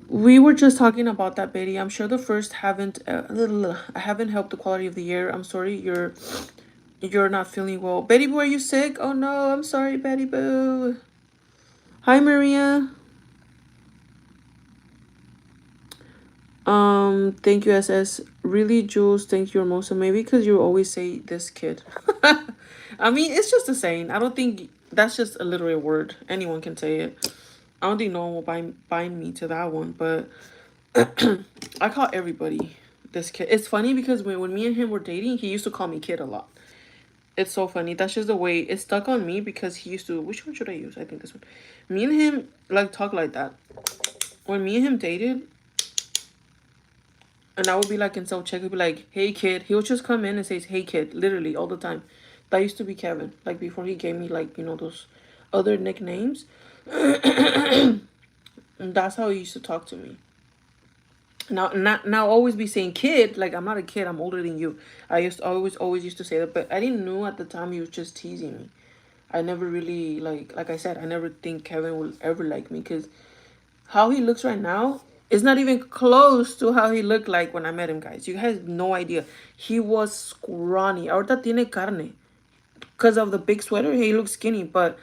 we were just talking about that, Betty. I'm sure the first haven't I haven't helped the quality of the air. I'm sorry you're not feeling well. Betty Boo, are you sick? Oh no, I'm sorry, Betty Boo. Hi, Maria. Thank you, SS. Really, Jules, thank you, Hermosa. Maybe because you always say this kid. I mean, it's just a saying. I don't think that's just a literary word. Anyone can say it. I don't think no one will bind me to that one, but I call everybody this kid. It's funny because when me and him were dating, he used to call me kid a lot. It's so funny. That's just the way it stuck on me because he used to. Which one should I use? I think this one. Me and him like talk like that. When me and him dated, and I would be like in self check, he'd be like, "Hey kid." He would just come in and say, "Hey kid," literally all the time. That used to be Kevin. Like before he gave me like those other nicknames. And that's how he used to talk to me. Now always be saying kid, like I'm not a kid, I'm older than you. I used to always used to say that, but I didn't know at the time he was just teasing me. I never really like I said, I never think Kevin will ever like me because how he looks right now is not even close to how he looked like when I met him, guys. You guys have no idea. He was scrawny. Ahorita tiene carne. Because of the big sweater, he looks skinny, but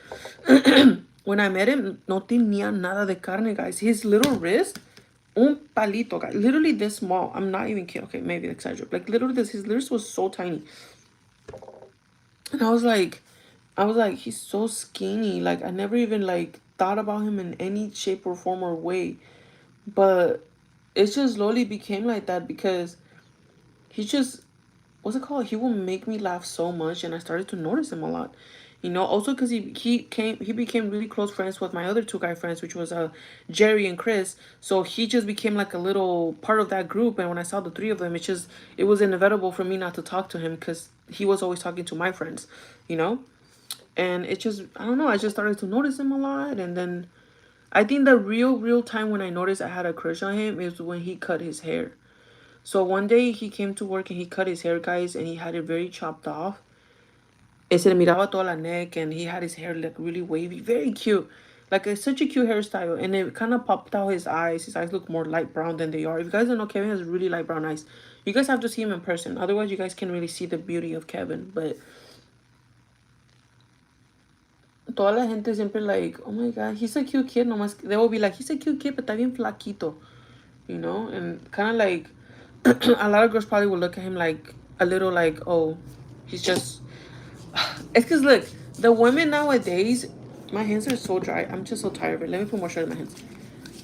when I met him, no tenía nada de carne, guys. His little wrist, un palito, guys. Literally this small. I'm not even kidding. Okay, maybe I exaggerate. Like literally his wrist was so tiny. And I was like, he's so skinny. Like I never even like thought about him in any shape or form or way. But it just slowly became like that because he just, what's it called? He will make me laugh so much, and I started to notice him a lot. Also because he became really close friends with my other two guy friends, which was Jerry and Chris. So he just became like a little part of that group. And when I saw the three of them, it was inevitable for me not to talk to him because he was always talking to my friends, you know. And it just, I don't know. I just started to notice him a lot, and then I think the real time when I noticed I had a crush on him is when he cut his hair. So one day he came to work and he cut his hair, guys, and he had it very chopped off. Se le miraba toda la neck, and he had his hair like really wavy, very cute. Like it's such a cute hairstyle, and it kind of popped out his eyes. His eyes look more light brown than they are. If you guys don't know, Kevin has really light brown eyes. You guys have to see him in person. Otherwise, you guys can really see the beauty of Kevin. But toda la gente siempre like, oh my god, he's a cute kid. Nomás, they will be like, he's a cute kid, but está bien flaquito. And kind of like a lot of girls probably will look at him like a little like, oh, he's just. It's because look, the women nowadays, my hands are so dry. I'm just so tired of it. Let me put more shirt in my hands.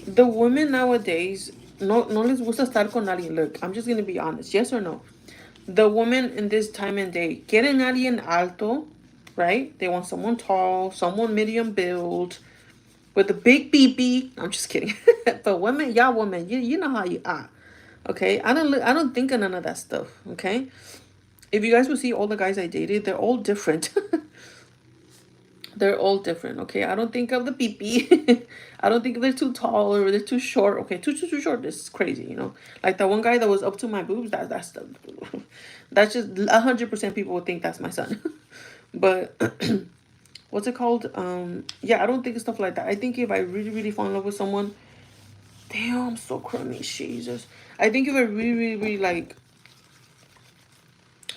The women nowadays, no les gusta estar con alguien. Look, I'm just gonna be honest. Yes or no? The women in this time and day, quieren alguien alto, right? They want someone tall, someone medium build, with a big BB. I'm just kidding. But women, y'all women, you know how you are. Okay? I don't think of none of that stuff. Okay? If you guys would see all the guys I dated, they're all different. They're all different. Okay? I don't think of the BB. I don't think they're too tall or they're too short. Okay, too short. This is crazy. Like the one guy that was up to my boobs, that's just 100% people would think that's my son. But what's it called? Yeah, I don't think of stuff like that. I think if I really, really fall in love with someone, damn, I'm so crummy, Jesus. I think if I really, really, really like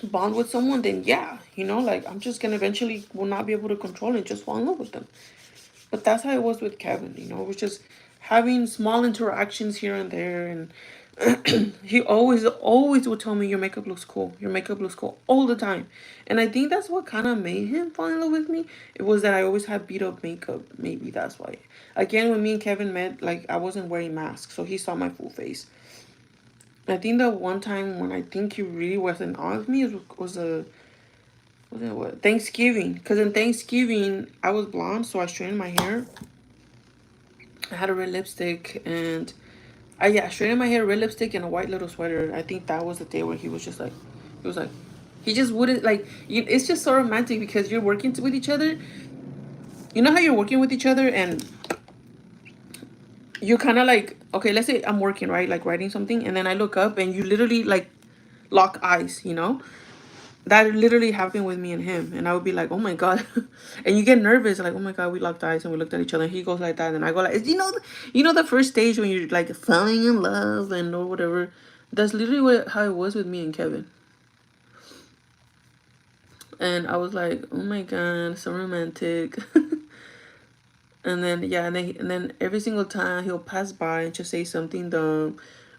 bond with someone, then yeah, like I'm just gonna eventually will not be able to control and just fall in love with them. But that's how it was with Kevin. It was just having small interactions here and there, and He always would tell me your makeup looks cool. Your makeup looks cool all the time. And I think that's what kind of made him fall in love with me. It was that I always had beat up makeup. Maybe that's why. Again, when me and Kevin met, like I wasn't wearing masks, so he saw my full face. I think the one time when I think he really was in awe of me was a was it what Thanksgiving. Cause in Thanksgiving I was blonde, so I straightened my hair. I had a red lipstick and I straightened my hair, red lipstick, and a white little sweater. I think that was the day where he was just like, he was like, he just wouldn't like. It's just so romantic because you're working with each other. You know how you're working with each other and you're kind of like, okay, let's say I'm working, right, like writing something, and then I look up and you literally like lock eyes. That literally happened with me and him, and I would be like, oh my god. And you get nervous like, oh my god, we locked eyes and we looked at each other, and he goes like that and I go like, the first stage when you're like falling in love and or whatever. That's literally how it was with me and Kevin. And I was like, oh my god, so romantic. And then yeah, and then every single time he'll pass by and just say something dumb,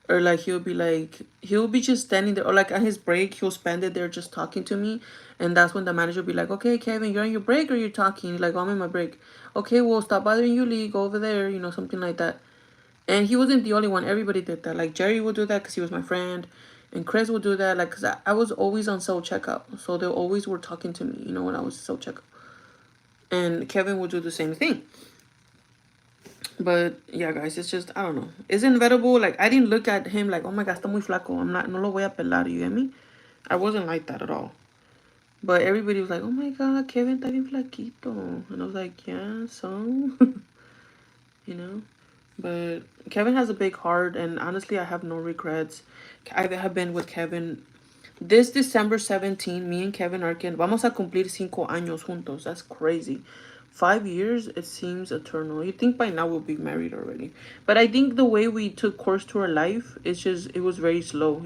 or like he'll be just standing there, or like on his break he'll spend it there just talking to me. And that's when the manager will be like, okay, Kevin, you're on your break or you're talking? Like, I'm in my break. Okay, well, stop bothering Yuli, go over there, something like that. And he wasn't the only one. Everybody did that. Like Jerry would do that because he was my friend, and Chris would do that, like, because I was always on self checkout, so they always were talking to me, when I was self checkout. And Kevin would do the same thing. But yeah, guys, it's just, I don't know. It's inevitable. Like, I didn't look at him like, oh my god, está muy flaco. I'm not, no lo voy a pelar, you get me? I wasn't like that at all. But everybody was like, oh my god, Kevin está bien flaquito. And I was like, yeah, so, you know? But Kevin has a big heart, and honestly, I have no regrets. I have been with Kevin. This December 17, me and Kevin Arkin, vamos a cumplir 5 años juntos. That's crazy. 5 years, it seems eternal. You think by now we'll be married already. But I think the way we took course to our life, it was very slow.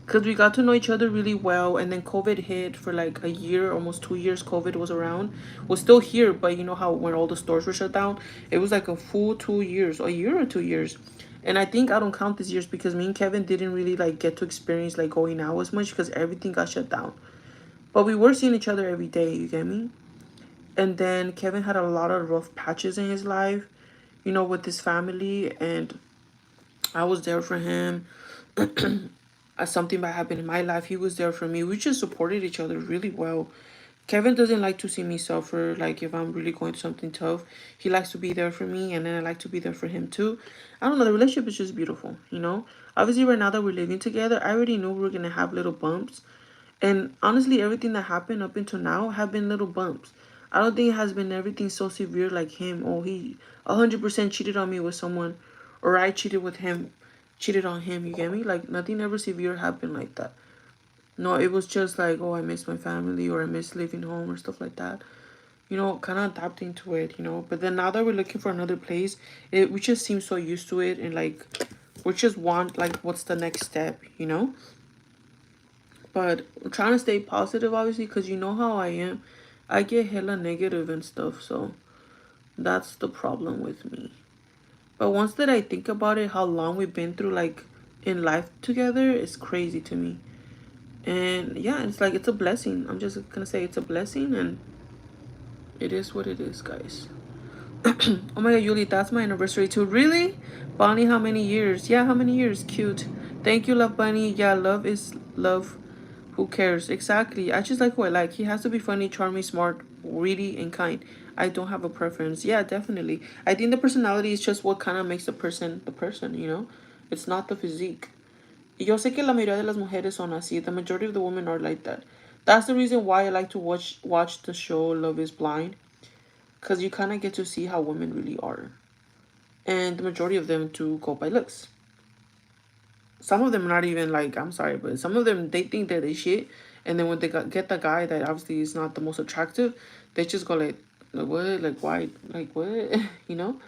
Because we got to know each other really well, and then COVID hit for like a year, almost 2 years. COVID was around, was still here, but you know how when all the stores were shut down, it was like a full 2 years, a year or 2 years. And I think I don't count these years because me and Kevin didn't really like get to experience like going out as much because everything got shut down. But we were seeing each other every day, you get me? And then Kevin had a lot of rough patches in his life, with his family, and I was there for him. As something bad happened in my life, he was there for me. We just supported each other really well. Kevin doesn't like to see me suffer. Like, if I'm really going through something tough, he likes to be there for me, and then I like to be there for him too. I don't know, the relationship is just beautiful. Obviously, right now that we're living together, I already knew we were gonna have little bumps. And honestly, everything that happened up until now have been little bumps. I don't think it has been everything so severe like him. Oh, he 100% cheated on me with someone, or I cheated on him. You get me? Like, nothing ever severe happened like that. No, it was just like, oh, I miss my family, or I miss living home, or stuff like that. Kind of adapting to it. But then now that we're looking for another place, we just seem so used to it, and like, we just want, like, what's the next step? But I'm trying to stay positive, obviously, because you know how I am. I get hella negative and stuff, so that's the problem with me. But once that I think about it, how long we've been through, like, in life together, it's crazy to me. And yeah, it's like, it's a blessing. I'm just gonna say it's a blessing, and it is what it is, guys. Oh my god, Yuli, that's my anniversary too. Really? Bonnie, how many years? Yeah, how many years? Cute. Thank you, Love Bunny. Yeah, love is love. Who cares? Exactly. I just like who I like. He has to be funny, charming, smart, witty, and kind. I don't have a preference. Yeah, definitely. I think the personality is just what kind of makes the person. It's not the physique. Yo sé que la mayoría de las mujeres son así. The majority of the women are like that. That's the reason why I like to watch the show Love is Blind. Because you kind of get to see how women really are. And the majority of them do go by looks. Some of them are not even like, I'm sorry, but some of them, they think that they shit. And then when they get the guy that obviously is not the most attractive, they just go like what? Like, why? Like, what? you know?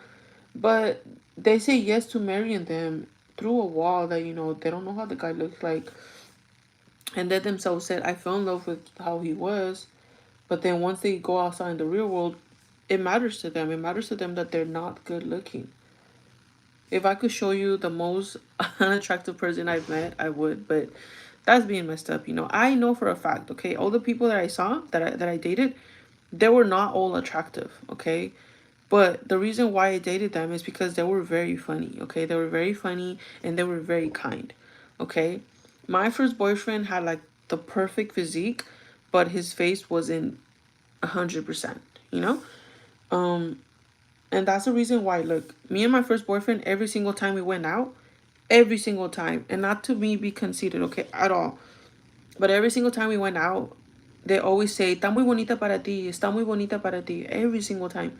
But they say yes to marrying them through a wall that, they don't know how the guy looks like. And they themselves said, I fell in love with how he was. But then once they go outside in the real world, it matters to them. It matters to them that they're not good looking. If I could show you the most unattractive person I've met, I would, but that's being messed up, you know. I know for a fact, okay, all the people that I saw that I dated, they were not all attractive, okay? But the reason why I dated them is because they were very funny, okay? They were very funny and they were very kind, okay? My first boyfriend had like the perfect physique, but his face wasn't 100%, you know? Um, and that's the reason why, look, me and my first boyfriend, every single time we went out, every single time, and not to me be conceited, okay, at all, but every single time we went out, they always say, está muy bonita para ti, está muy bonita para ti, every single time.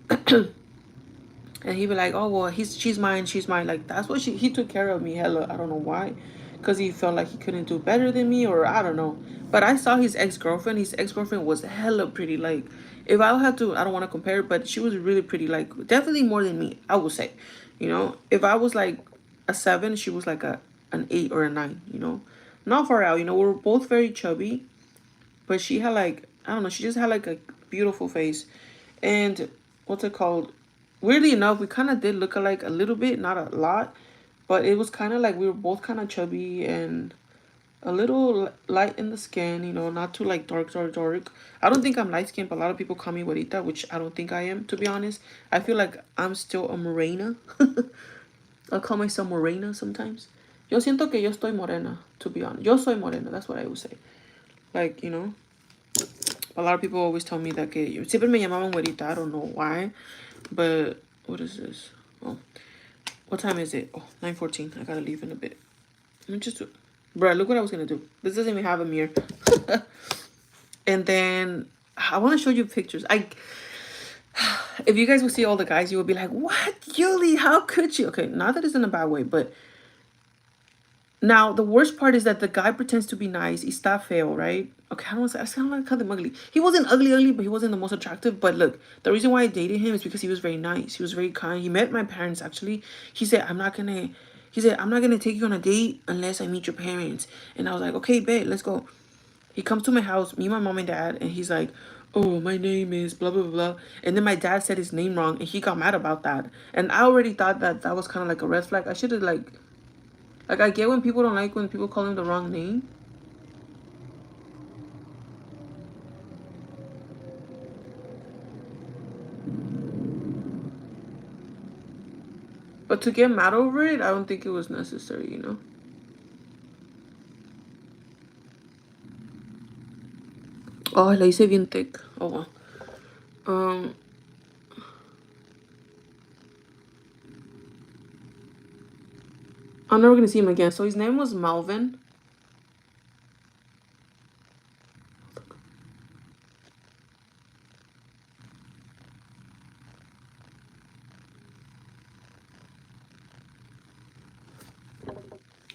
And he'd be like, oh, well, she's mine, she's mine. Like, that's what he took care of me, hella. I don't know why. Because he felt like he couldn't do better than me, or I don't know. But I saw his ex-girlfriend. His ex-girlfriend was hella pretty. Like, if I had to, I don't want to compare, but she was really pretty. Like, definitely more than me, I would say. You know, if I was like a 7, she was like an 8 or a 9, you know. Not far out, you know. We were both very chubby. But she had like, I don't know, she just had like a beautiful face. And what's it called? Weirdly enough, we kind of did look alike a little bit, not a lot. But it was kind of like we were both kind of chubby and a little light in the skin, you know, not too like dark, dark, dark. I don't think I'm light skinned, but a lot of people call me güerita, which I don't think I am, to be honest. I feel like I'm still a morena. I'll call myself morena sometimes. Yo siento que yo estoy morena, to be honest. Yo soy morena, that's what I would say. Like, you know, a lot of people always tell me that que siempre me llamaban güerita. I don't know why, but what is this? Oh, what time is it? Oh, 9:14. I gotta leave in a bit. Let me just do. Bro, look what I was gonna do. This doesn't even have a mirror. And then I want to show you pictures. If you guys would see all the guys, you would be like, "What, Yuli? How could you?" Okay, not that it's in a bad way, but now, the worst part is that the guy pretends to be nice. Está feo, right? Okay, I don't want to say, I sound like call him ugly. He wasn't ugly, but he wasn't the most attractive. But look, the reason why I dated him is because he was very nice. He was very kind. He met my parents, actually. He said, I'm not gonna take you on a date unless I meet your parents. And I was like, okay, bet, let's go. He comes to my house, me, my mom, and dad, and he's like, oh, my name is blah, blah, blah, blah. And then my dad said his name wrong, and he got mad about that. And I already thought that that was kind of like a red flag. I should have, like, I get when people don't like when people call him the wrong name. But to get mad over it, I don't think it was necessary, you know? Oh, la hice bien thick. Oh, well. Um, I'm never gonna see him again. So his name was Malvin.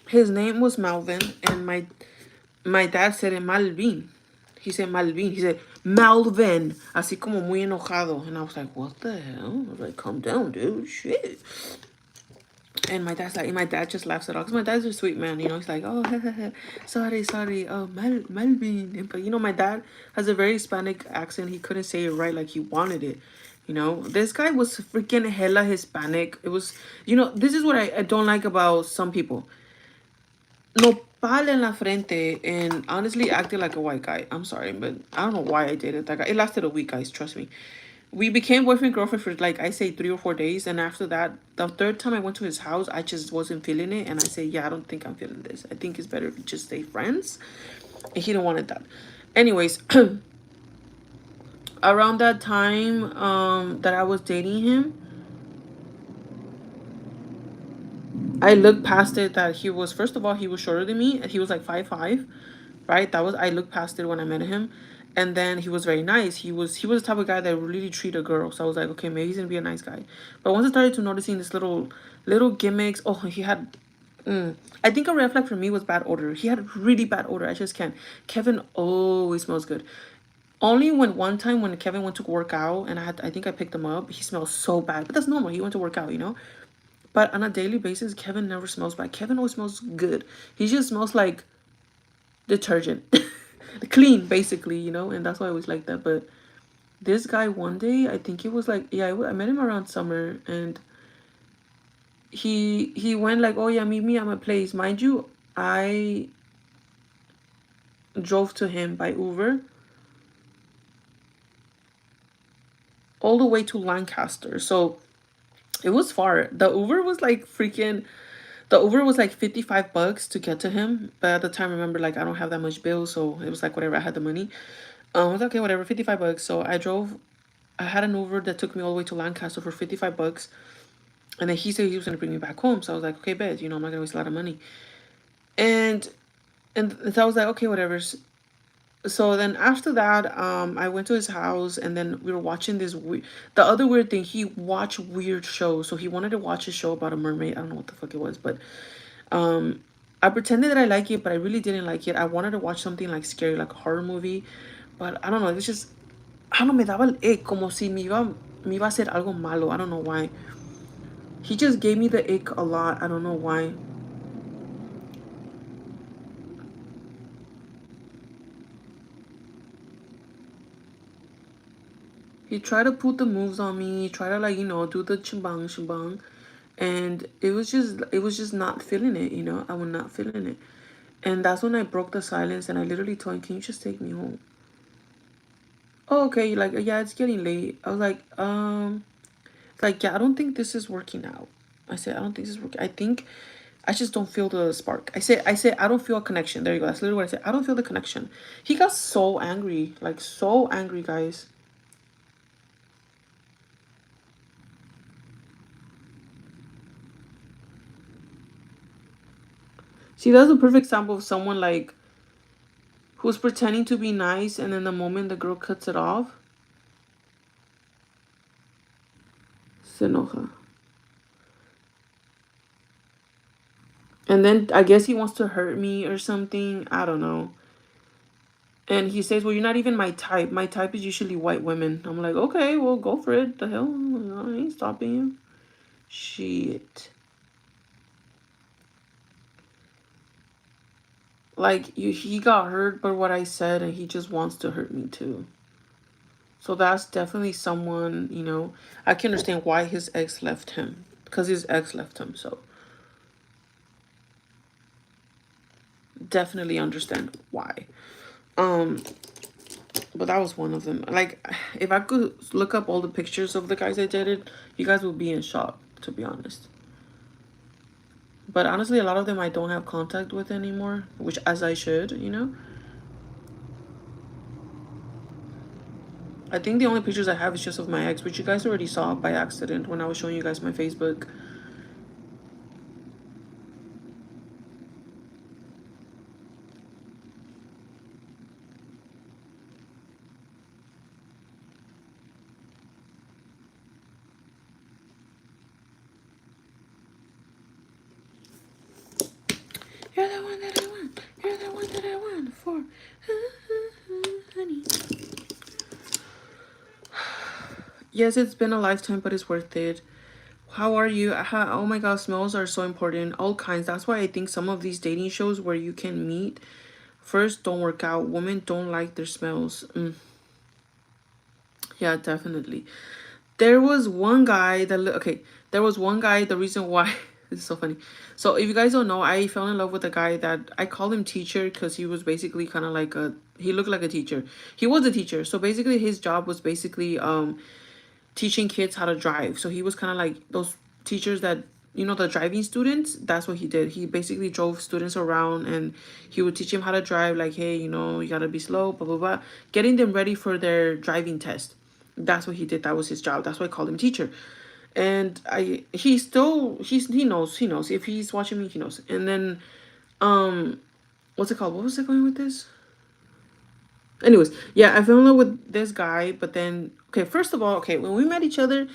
His name was Malvin, and my dad said it Malvin. He said Malvin. He said Malvin, así como muy enojado. And I was like, what the hell? I was like, calm down, dude. Shit. And my dad just laughs it off. Because my dad's a sweet man, you know. He's like, oh, sorry. Oh, Malvin. But, you know, my dad has a very Hispanic accent. He couldn't say it right like he wanted it. You know, this guy was freaking hella Hispanic. It was, you know, this is what I don't like about some people. Nopal en la frente and honestly acted like a white guy. I'm sorry, but I don't know why I dated that guy. It lasted a week, guys. Trust me. We became boyfriend girlfriend for like I say 3 or 4 days, and after that, the third time I went to his house, I just wasn't feeling it, and I say, yeah, I don't think I'm feeling this. I think it's better if we just stay friends, and he didn't want that. Anyways, around that time, that I was dating him, I looked past it that he was first of all he was shorter than me, and he was like 5'5", right? That was I looked past it when I met him. And then he was very nice. He was the type of guy that would really treat a girl. So I was like, okay, maybe he's gonna be a nice guy. But once I started to noticing this little gimmicks, oh, he had I think a red flag for me was bad odor. He had really bad odor. I just can't. Kevin always smells good. Only when one time when Kevin went to work out and I think I picked him up, he smells so bad. But that's normal. He went to work out, you know? But on a daily basis, Kevin never smells bad. Kevin always smells good. He just smells like detergent. Clean, basically, you know? And that's why I always like that. But this guy, one day, I think it was like, yeah, I met him around summer. And he went like, oh yeah, meet me at my place. Mind you, I drove to him by Uber all the way to Lancaster. So it was far. The Uber was like $55 to get to him. But at the time, remember, like I don't have that much bill, so it was like whatever, I had the money. I was like, okay, whatever, $55. So I had an Uber that took me all the way to Lancaster for $55. And then he said he was gonna bring me back home. So I was like, okay, bet, I'm not gonna waste a lot of money. And so I was like, okay, whatever. So then after that, I went to his house, and then we were watching this the other weird thing, he watched weird shows. So he wanted to watch a show about a mermaid. I don't know what the fuck it was, but I pretended that I like it, but I really didn't like it. I wanted to watch something like scary, like a horror movie, but I don't know, it was just, I don't know, me daba el ick, como si me iba a hacer algo malo. I don't know why. He just gave me the ick a lot. I don't know why. He tried to put the moves on me, try to like, do the chimbang chimbang. And it was just not feeling it. I was not feeling it. And that's when I broke the silence, and I literally told him, can you just take me home? Oh, okay, like, yeah, it's getting late. I was like, yeah, I don't think this is working out. I said, I don't think this is working. I think I just don't feel the spark. I said, I don't feel a connection. There you go. That's literally what I said. I don't feel the connection. He got so angry, like so angry, guys. See, that's a perfect example of someone like who's pretending to be nice, and then the moment the girl cuts it off, se enoja. And then I guess he wants to hurt me or something. I don't know. And he says, well, you're not even my type. My type is usually white women. I'm like, okay, well, go for it. The hell? I ain't stopping you. Shit. Like, he got hurt by what I said, and he just wants to hurt me too. So that's definitely someone, I can understand why his ex left him. Because his ex left him. So definitely understand why. Um, but that was one of them. Like, if I could look up all the pictures of the guys I dated, you guys would be in shock, to be honest. But honestly, a lot of them I don't have contact with anymore, which as I should. I think the only pictures I have is just of my ex, which you guys already saw by accident when I was showing you guys my Facebook. You're the one that I want. You're the one that I want for. Honey. Yes, it's been a lifetime, but it's worth it. How are you? Oh my god, smells are so important. All kinds. That's why I think some of these dating shows where you can meet first don't work out. Women don't like their smells. Yeah, definitely. There was one guy that okay. There was one guy. The reason why this is so funny. So if you guys don't know, I fell in love with a guy that I call him teacher because he was basically kind of like a. He looked like a teacher. He was a teacher. So basically, his job was basically teaching kids how to drive. So he was kind of like those teachers that the driving students. That's what he did. He basically drove students around, and he would teach them how to drive. Like, hey, you gotta be slow, blah blah blah, getting them ready for their driving test. That's what he did. That was his job. That's why I called him teacher. And he knows if he's watching me, he knows. And then what's it called? What was I going with this? Anyways, yeah, I fell in love with this guy, but then okay, first of all, okay, when we met each other,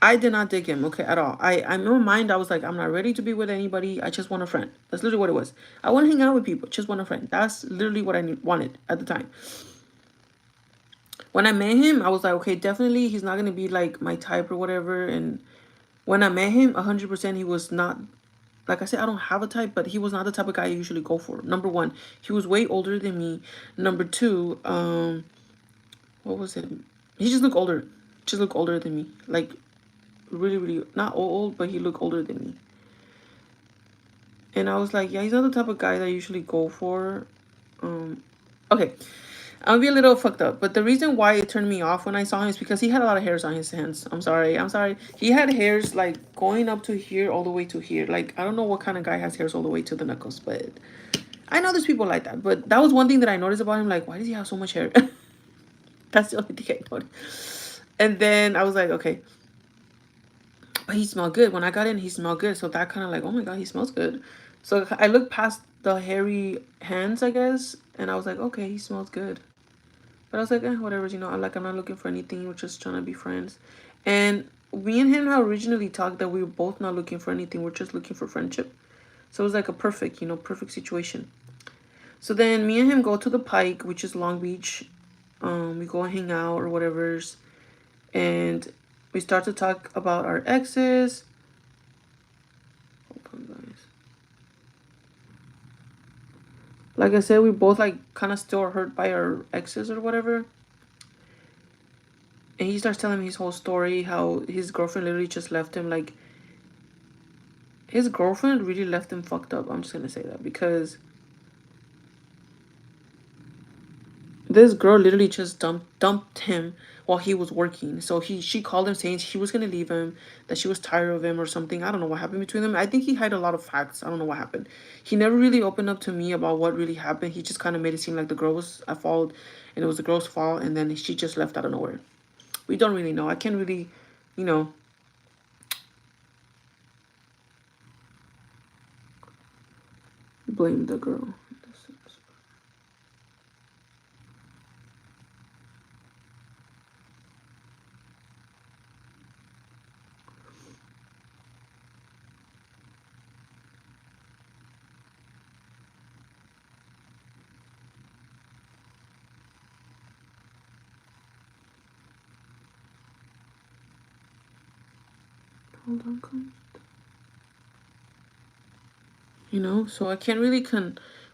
I did not dig him, okay, at all. I'm in my mind, I was like, I'm not ready to be with anybody. I just want a friend. That's literally what it was. I want to hang out with people, just want a friend. That's literally what wanted at the time. When I met him, I was like, okay, definitely he's not gonna be like my type or whatever. And when I met him, 100% he was not. Like I said, I don't have a type, but he was not the type of guy I usually go for. Number one, he was way older than me. Number two, what was it? He just looked older. Just looked older than me. Like really, really not old, but he looked older than me. And I was like, yeah, he's not the type of guy that I usually go for. Um, okay, I'll be a little fucked up, but the reason why it turned me off when I saw him is because he had a lot of hairs on his hands. I'm sorry, I'm sorry. He had hairs like going up to here, all the way to here. Like I don't know what kind of guy has hairs all the way to the knuckles, but I know there's people like that. But that was one thing that I noticed about him. Like, why does he have so much hair? That's the only thing I noticed. And then I was like, okay, but he smelled good. When I got in, he smelled good. So that kind of like, oh my god, he smells good. So I looked past the hairy hands, I guess, and I was like, okay, he smells good. But I was like, whatever, I'm not looking for anything. We're just trying to be friends. And me and him had originally talked that we were both not looking for anything. We're just looking for friendship. So it was like a perfect, perfect situation. So then me and him go to the Pike, which is Long Beach. We go and hang out or whatever's, and we start to talk about our exes. Hold on, guys. Like I said, we both like kind of still hurt by our exes or whatever. And he starts telling me his whole story, how his girlfriend literally just left him. Like his girlfriend really left him fucked up. I'm just gonna say that because this girl literally just dumped him while he was working. So she called him saying she was gonna leave him, that she was tired of him or something. I don't know what happened between them. I think he hid a lot of facts. I don't know what happened. He never really opened up to me about what really happened. He just kind of made it seem like the girl was at fault, and it was the girl's fault, and then she just left out of nowhere. We don't really know. I can't really, you know, blame the girl. Hold on, come. So I can't really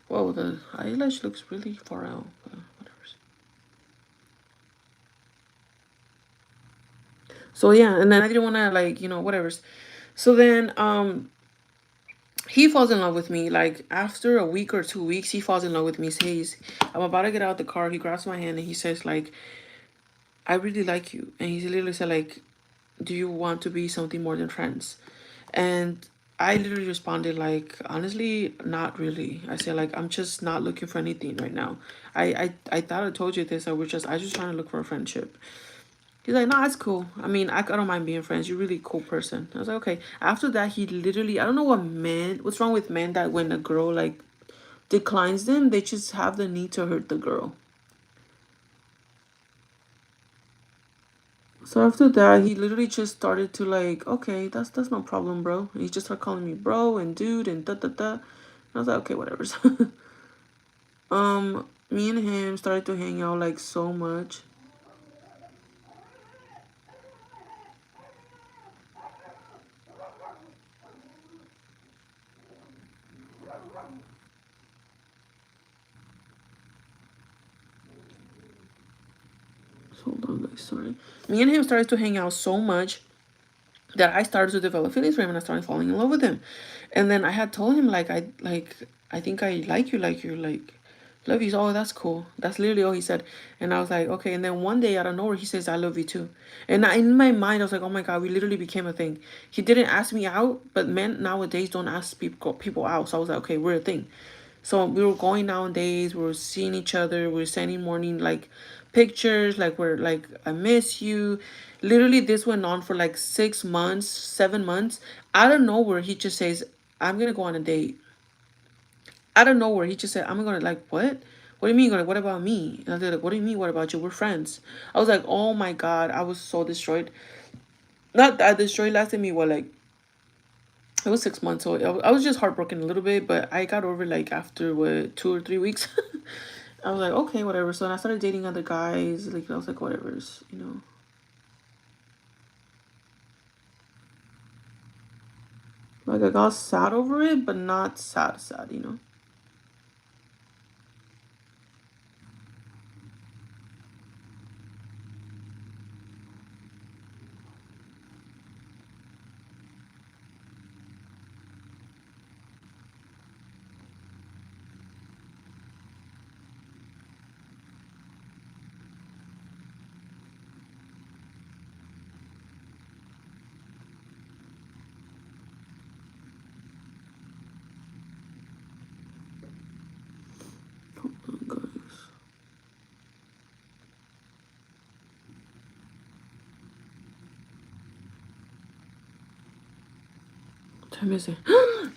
Whoa, the eyelash looks really far out. Whatever. So yeah, and then I didn't want to like whatever. So then he falls in love with me. Like after a week or 2 weeks, he falls in love with me. Says I'm about to get out the car. He grabs my hand and he says like, I really like you. And he literally said like, do you want to be something more than friends? And I literally responded like, honestly, not really. I said like, I'm just not looking for anything right now. I thought I told you this. I just trying to look for a friendship. He's like, no, that's cool. I mean, I don't mind being friends. You're a really cool person. I was like, okay. After that, he literally, I don't know what's wrong with men that when a girl like declines them, they just have the need to hurt the girl. So after that, he literally just started to like, okay, that's no problem, bro. And he just started calling me bro and dude and da da da. And I was like, okay, whatever. Me and him started to hang out like so much. Hold on, guys, sorry. Me and him started to hang out so much that I started to develop feelings for him and I started falling in love with him. And then I had told him I think I like you, like love you. Oh, that's cool. That's literally all he said. And I was like, okay. And then one day out of nowhere, he says, I love you too. And in my mind, I was like, oh my God, we literally became a thing. He didn't ask me out, but men nowadays don't ask people out. So I was like, okay, we're a thing. So we were going nowadays, we were seeing each other, we were sending morning like pictures, like we're like, I miss you. Literally this went on for like 6 months, 7 months. Out of nowhere, he just says, I'm gonna go on a date. Out of nowhere, he just said, I'm gonna like what? What do you mean? Like, what about me? And I was like, what do you mean? What about you? We're friends. I was like, oh my God, I was so destroyed. Not that destroyed lasted me what like it was 6 months, so I was just heartbroken a little bit, but I got over like after what 2 or 3 weeks. I was like, okay, whatever. So then I started dating other guys. Like I was like, whatever's. Like I got sad over it, but not sad. time is it?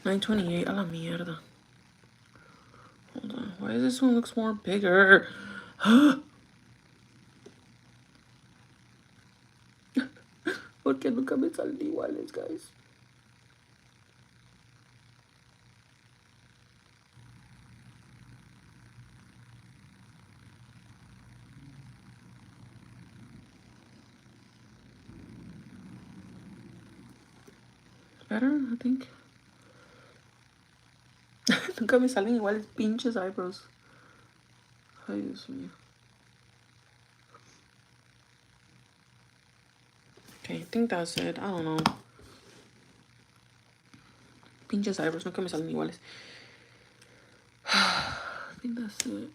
9:28. A la mierda. Hold on. Why does this one looks more bigger? Porque nunca me salen iguales, guys. Better, I think. Nunca me salen iguales pinches eyebrows. Ay, Dios mío. Okay, I think that's it. I don't know. Pinches eyebrows nunca me salen iguales. I think that's it.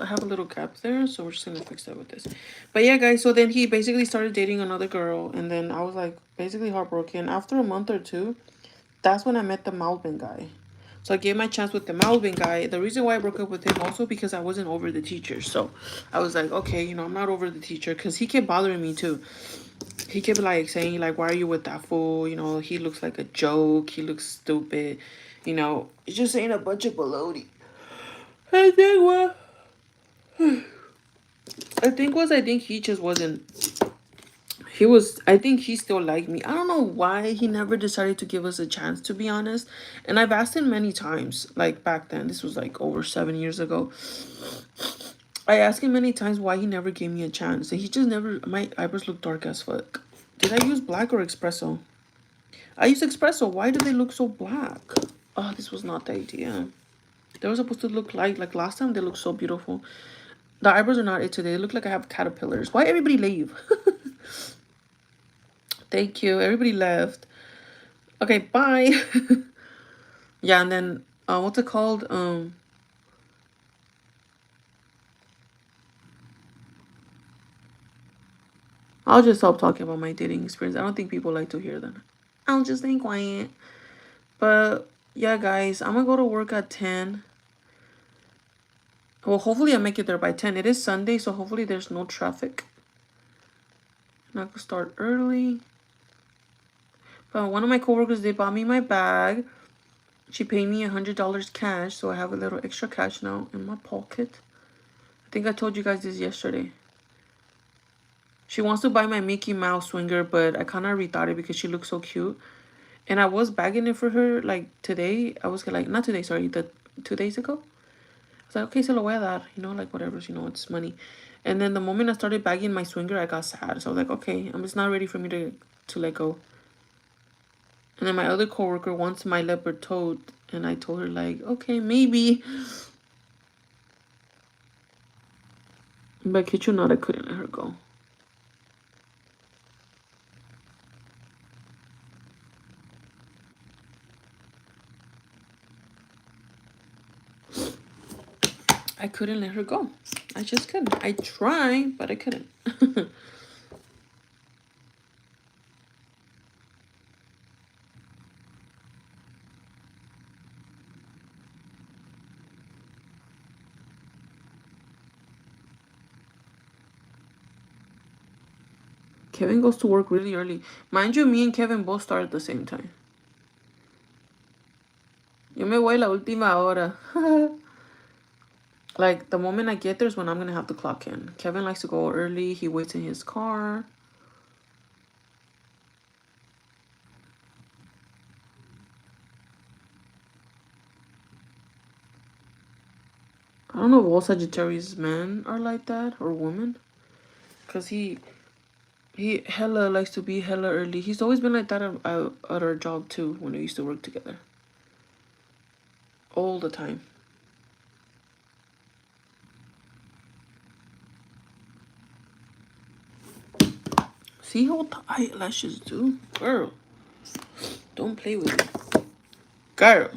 I have a little gap there, so we're just gonna fix that with this. But yeah, guys, so then he basically started dating another girl, and then I was like basically heartbroken. After a month or two, that's when I met the Malvin guy. So I gave my chance with the Malvin guy. The reason why I broke up with him also because I wasn't over the teacher. So I was like, okay, you know, I'm not over the teacher because he kept bothering me too. He kept like saying like, why are you with that fool? You know, he looks like a joke. He looks stupid. You know, he's just saying a bunch of baloney. I think what I think he just wasn't. He was. I think he still liked me. I don't know why he never decided to give us a chance. To be honest, and I've asked him many times. Like back then, this was like over 7 years ago. I asked him many times why he never gave me a chance, and he just never. My eyebrows look dark as fuck. Did I use black or espresso? I used espresso. Why do they look so black? Oh, this was not the idea. They were supposed to look like last time. They look so beautiful. The eyebrows are not it today. They look like I have caterpillars. Why everybody leave? Thank you. Everybody left. Okay, bye. Yeah, and then what's it called? I'll just stop talking about my dating experience. I don't think people like to hear that. I'll just stay quiet. But yeah, guys, I'm gonna go to work at 10. Well, hopefully I make it there by 10. It is Sunday, so hopefully there's no traffic. And I can start early. But one of my coworkers, they bought me my bag. She paid me $100 cash, so I have a little extra cash now in my pocket. I think I told you guys this yesterday. She wants to buy my Mickey Mouse swinger, but I kind of rethought it because she looks so cute. And I was bagging it for her like today. I was like, not today, sorry, the 2 days ago. I was like, okay, se lo voy a dar, you know, like whatever, you know, it's money. And then the moment I started bagging my swinger, I got sad. So I was like, okay, I'm just not ready for me to let go. And then my other coworker wants my leopard toad, and I told her like, okay, maybe. But kid you not, I couldn't let her go. I couldn't let her go. I just couldn't. I tried, but I couldn't. Kevin goes to work really early. Mind you, me and Kevin both start at the same time. Yo me voy la última hora. Like, the moment I get there is when I'm going to have to clock in. Kevin likes to go early. He waits in his car. I don't know if all Sagittarius men are like that or women. Because he hella likes to be hella early. He's always been like that at our job too when we used to work together. All the time. See what the eyelashes do? Girl. Don't play with me. Girl.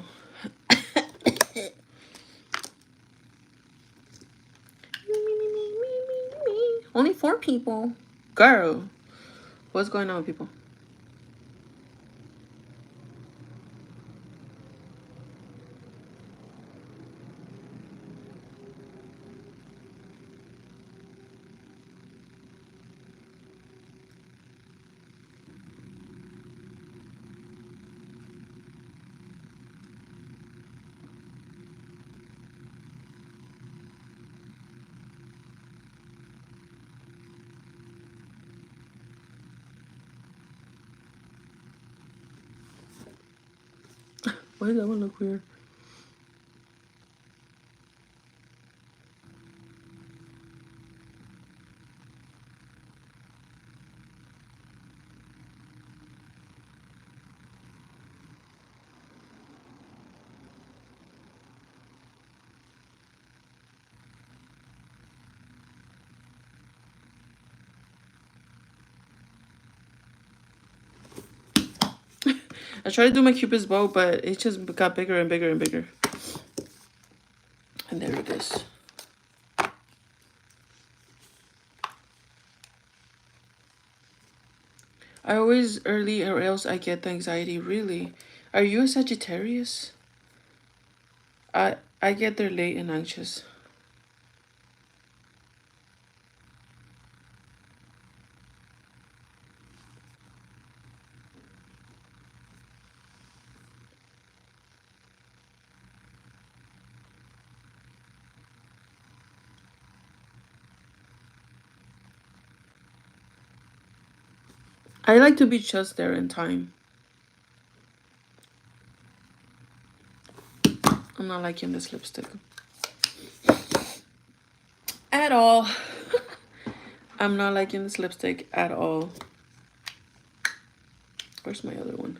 Only 4 people. Girl. What's going on, people? Why does that one look weird? I tried to do my Cupid's bow, but it just got bigger and bigger and bigger. And there it is. I always early or else I get the anxiety. Really? Are you a Sagittarius? I get there late and anxious. I like to be just there in time. I'm not liking this lipstick. At all. I'm not liking this lipstick at all. Where's my other one?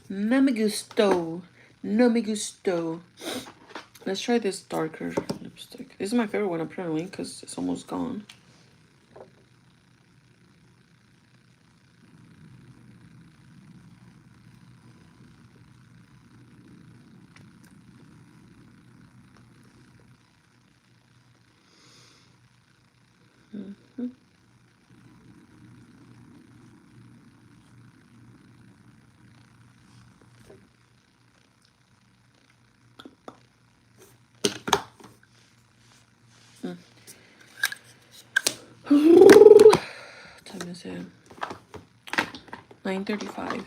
No me gusto. No me gusto. Let's try this darker lipstick. This is my favorite one apparently because it's almost gone. Time is it? 9:35.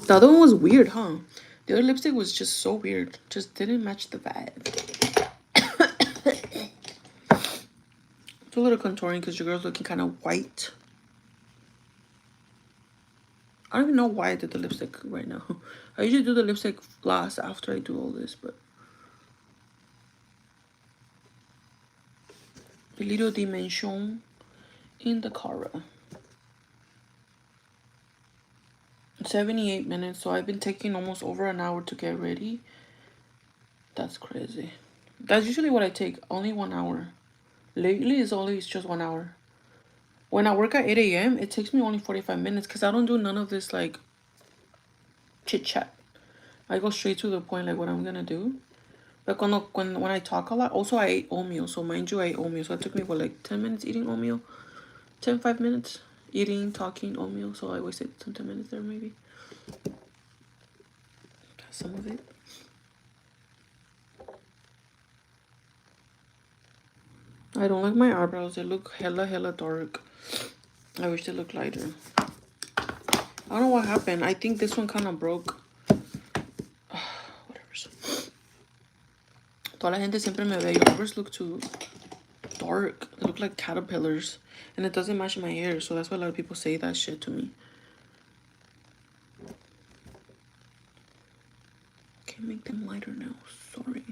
The other one was weird, huh? The other lipstick was just so weird. Just didn't match the vibe. It's a little contouring because your girl's looking kind of white. I don't even know why I did the lipstick right now. I usually do the lipstick last after I do all this, but... A little dimension in the cara. 78 minutes, so I've been taking almost over an hour to get ready. That's crazy. That's usually what I take, only 1 hour. Lately, it's just 1 hour. When I work at 8 a.m., it takes me only 45 minutes because I don't do none of this, like, chit-chat. I go straight to the point, like, what I'm gonna do. But when I talk a lot, also I ate oatmeal. So mind you, I ate oatmeal. So it took me, what, like 10 minutes eating oatmeal? 5 minutes eating, talking oatmeal. So I wasted some 10 minutes there, maybe. Some of it. I don't like my eyebrows. They look hella dark. I wish they looked lighter. I don't know what happened. I think this one kind of broke. Whatever. Toda la gente siempre me ve. Your eyebrows look too dark. They look like caterpillars. And it doesn't match my hair. So that's why a lot of people say that shit to me. Can't make them lighter now. Sorry.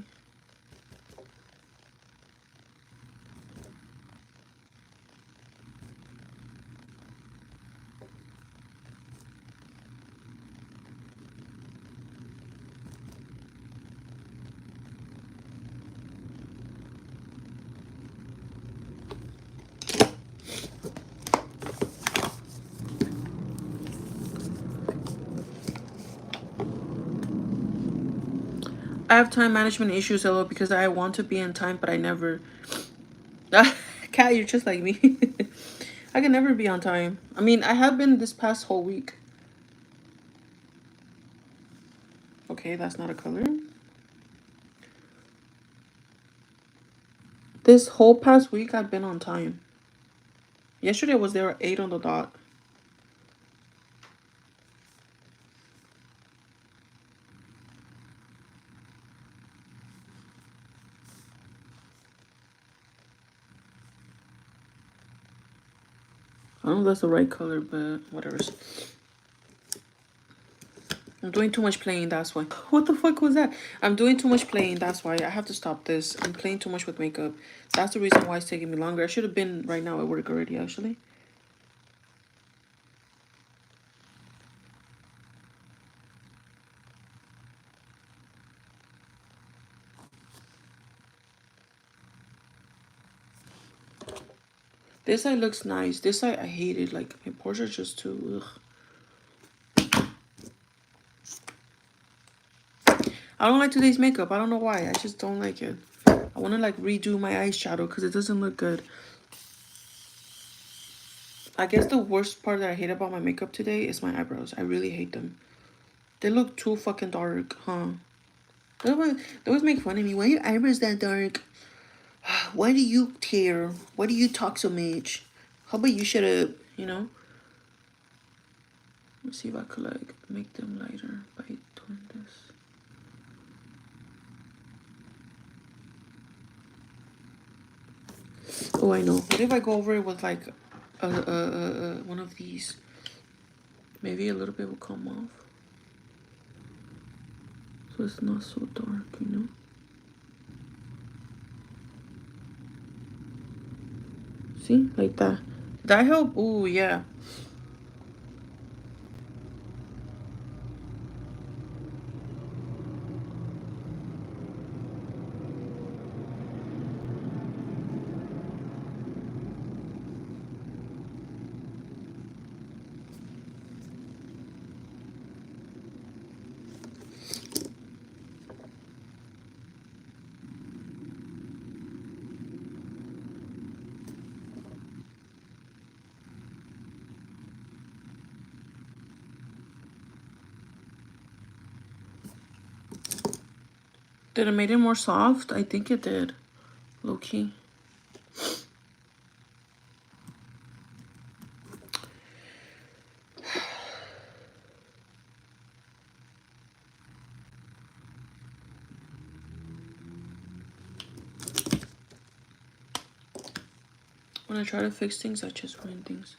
I have time management issues, hello, because I want to be in time, but I never. Kat, you're just like me. I can never be on time. I mean, I have been this past whole week. Okay, that's not a color. This whole past week, I've been on time. Yesterday was there at 8 on the dot. I don't know if that's the right color, but whatever. I'm doing too much playing, that's why. What the fuck was that? I'm doing too much playing, that's why. I have to stop this. I'm playing too much with makeup. That's the reason why it's taking me longer. I should have been right now at work already, actually. This side looks nice. This side, I hate it. Like, my pores are just too, ugh. I don't like today's makeup. I don't know why. I just don't like it. I want to, like, redo my eyeshadow because it doesn't look good. I guess the worst part that I hate about my makeup today is my eyebrows. I really hate them. They look too fucking dark, huh? They always make fun of me. Why are your eyebrows that dark? Why do you care? Why do you talk so much? How about you shut up, you know? Let's see if I could, like, make them lighter by doing this. Oh, I know. What if I go over it with, like, one of these? Maybe a little bit will come off. So it's not so dark, you know? See? Like that. Did that help? Oh, yeah. Did it make it more soft? I think it did. Low key. When I try to fix things, I just ruin things.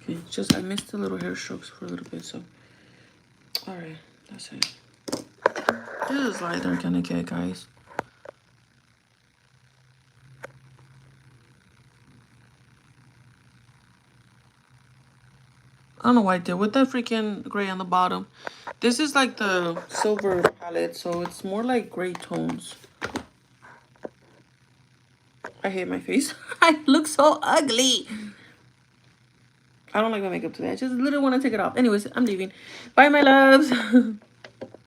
Okay, just I missed the little hair strokes for a little bit, so. Alright, that's it. This is light they're gonna get, guys. I don't know why I did with that freaking gray on the bottom. This is like the silver palette, so it's more like gray tones. I hate my face. I look so ugly. I don't like my makeup today. I just literally want to take it off. Anyways, I'm leaving. Bye, my loves.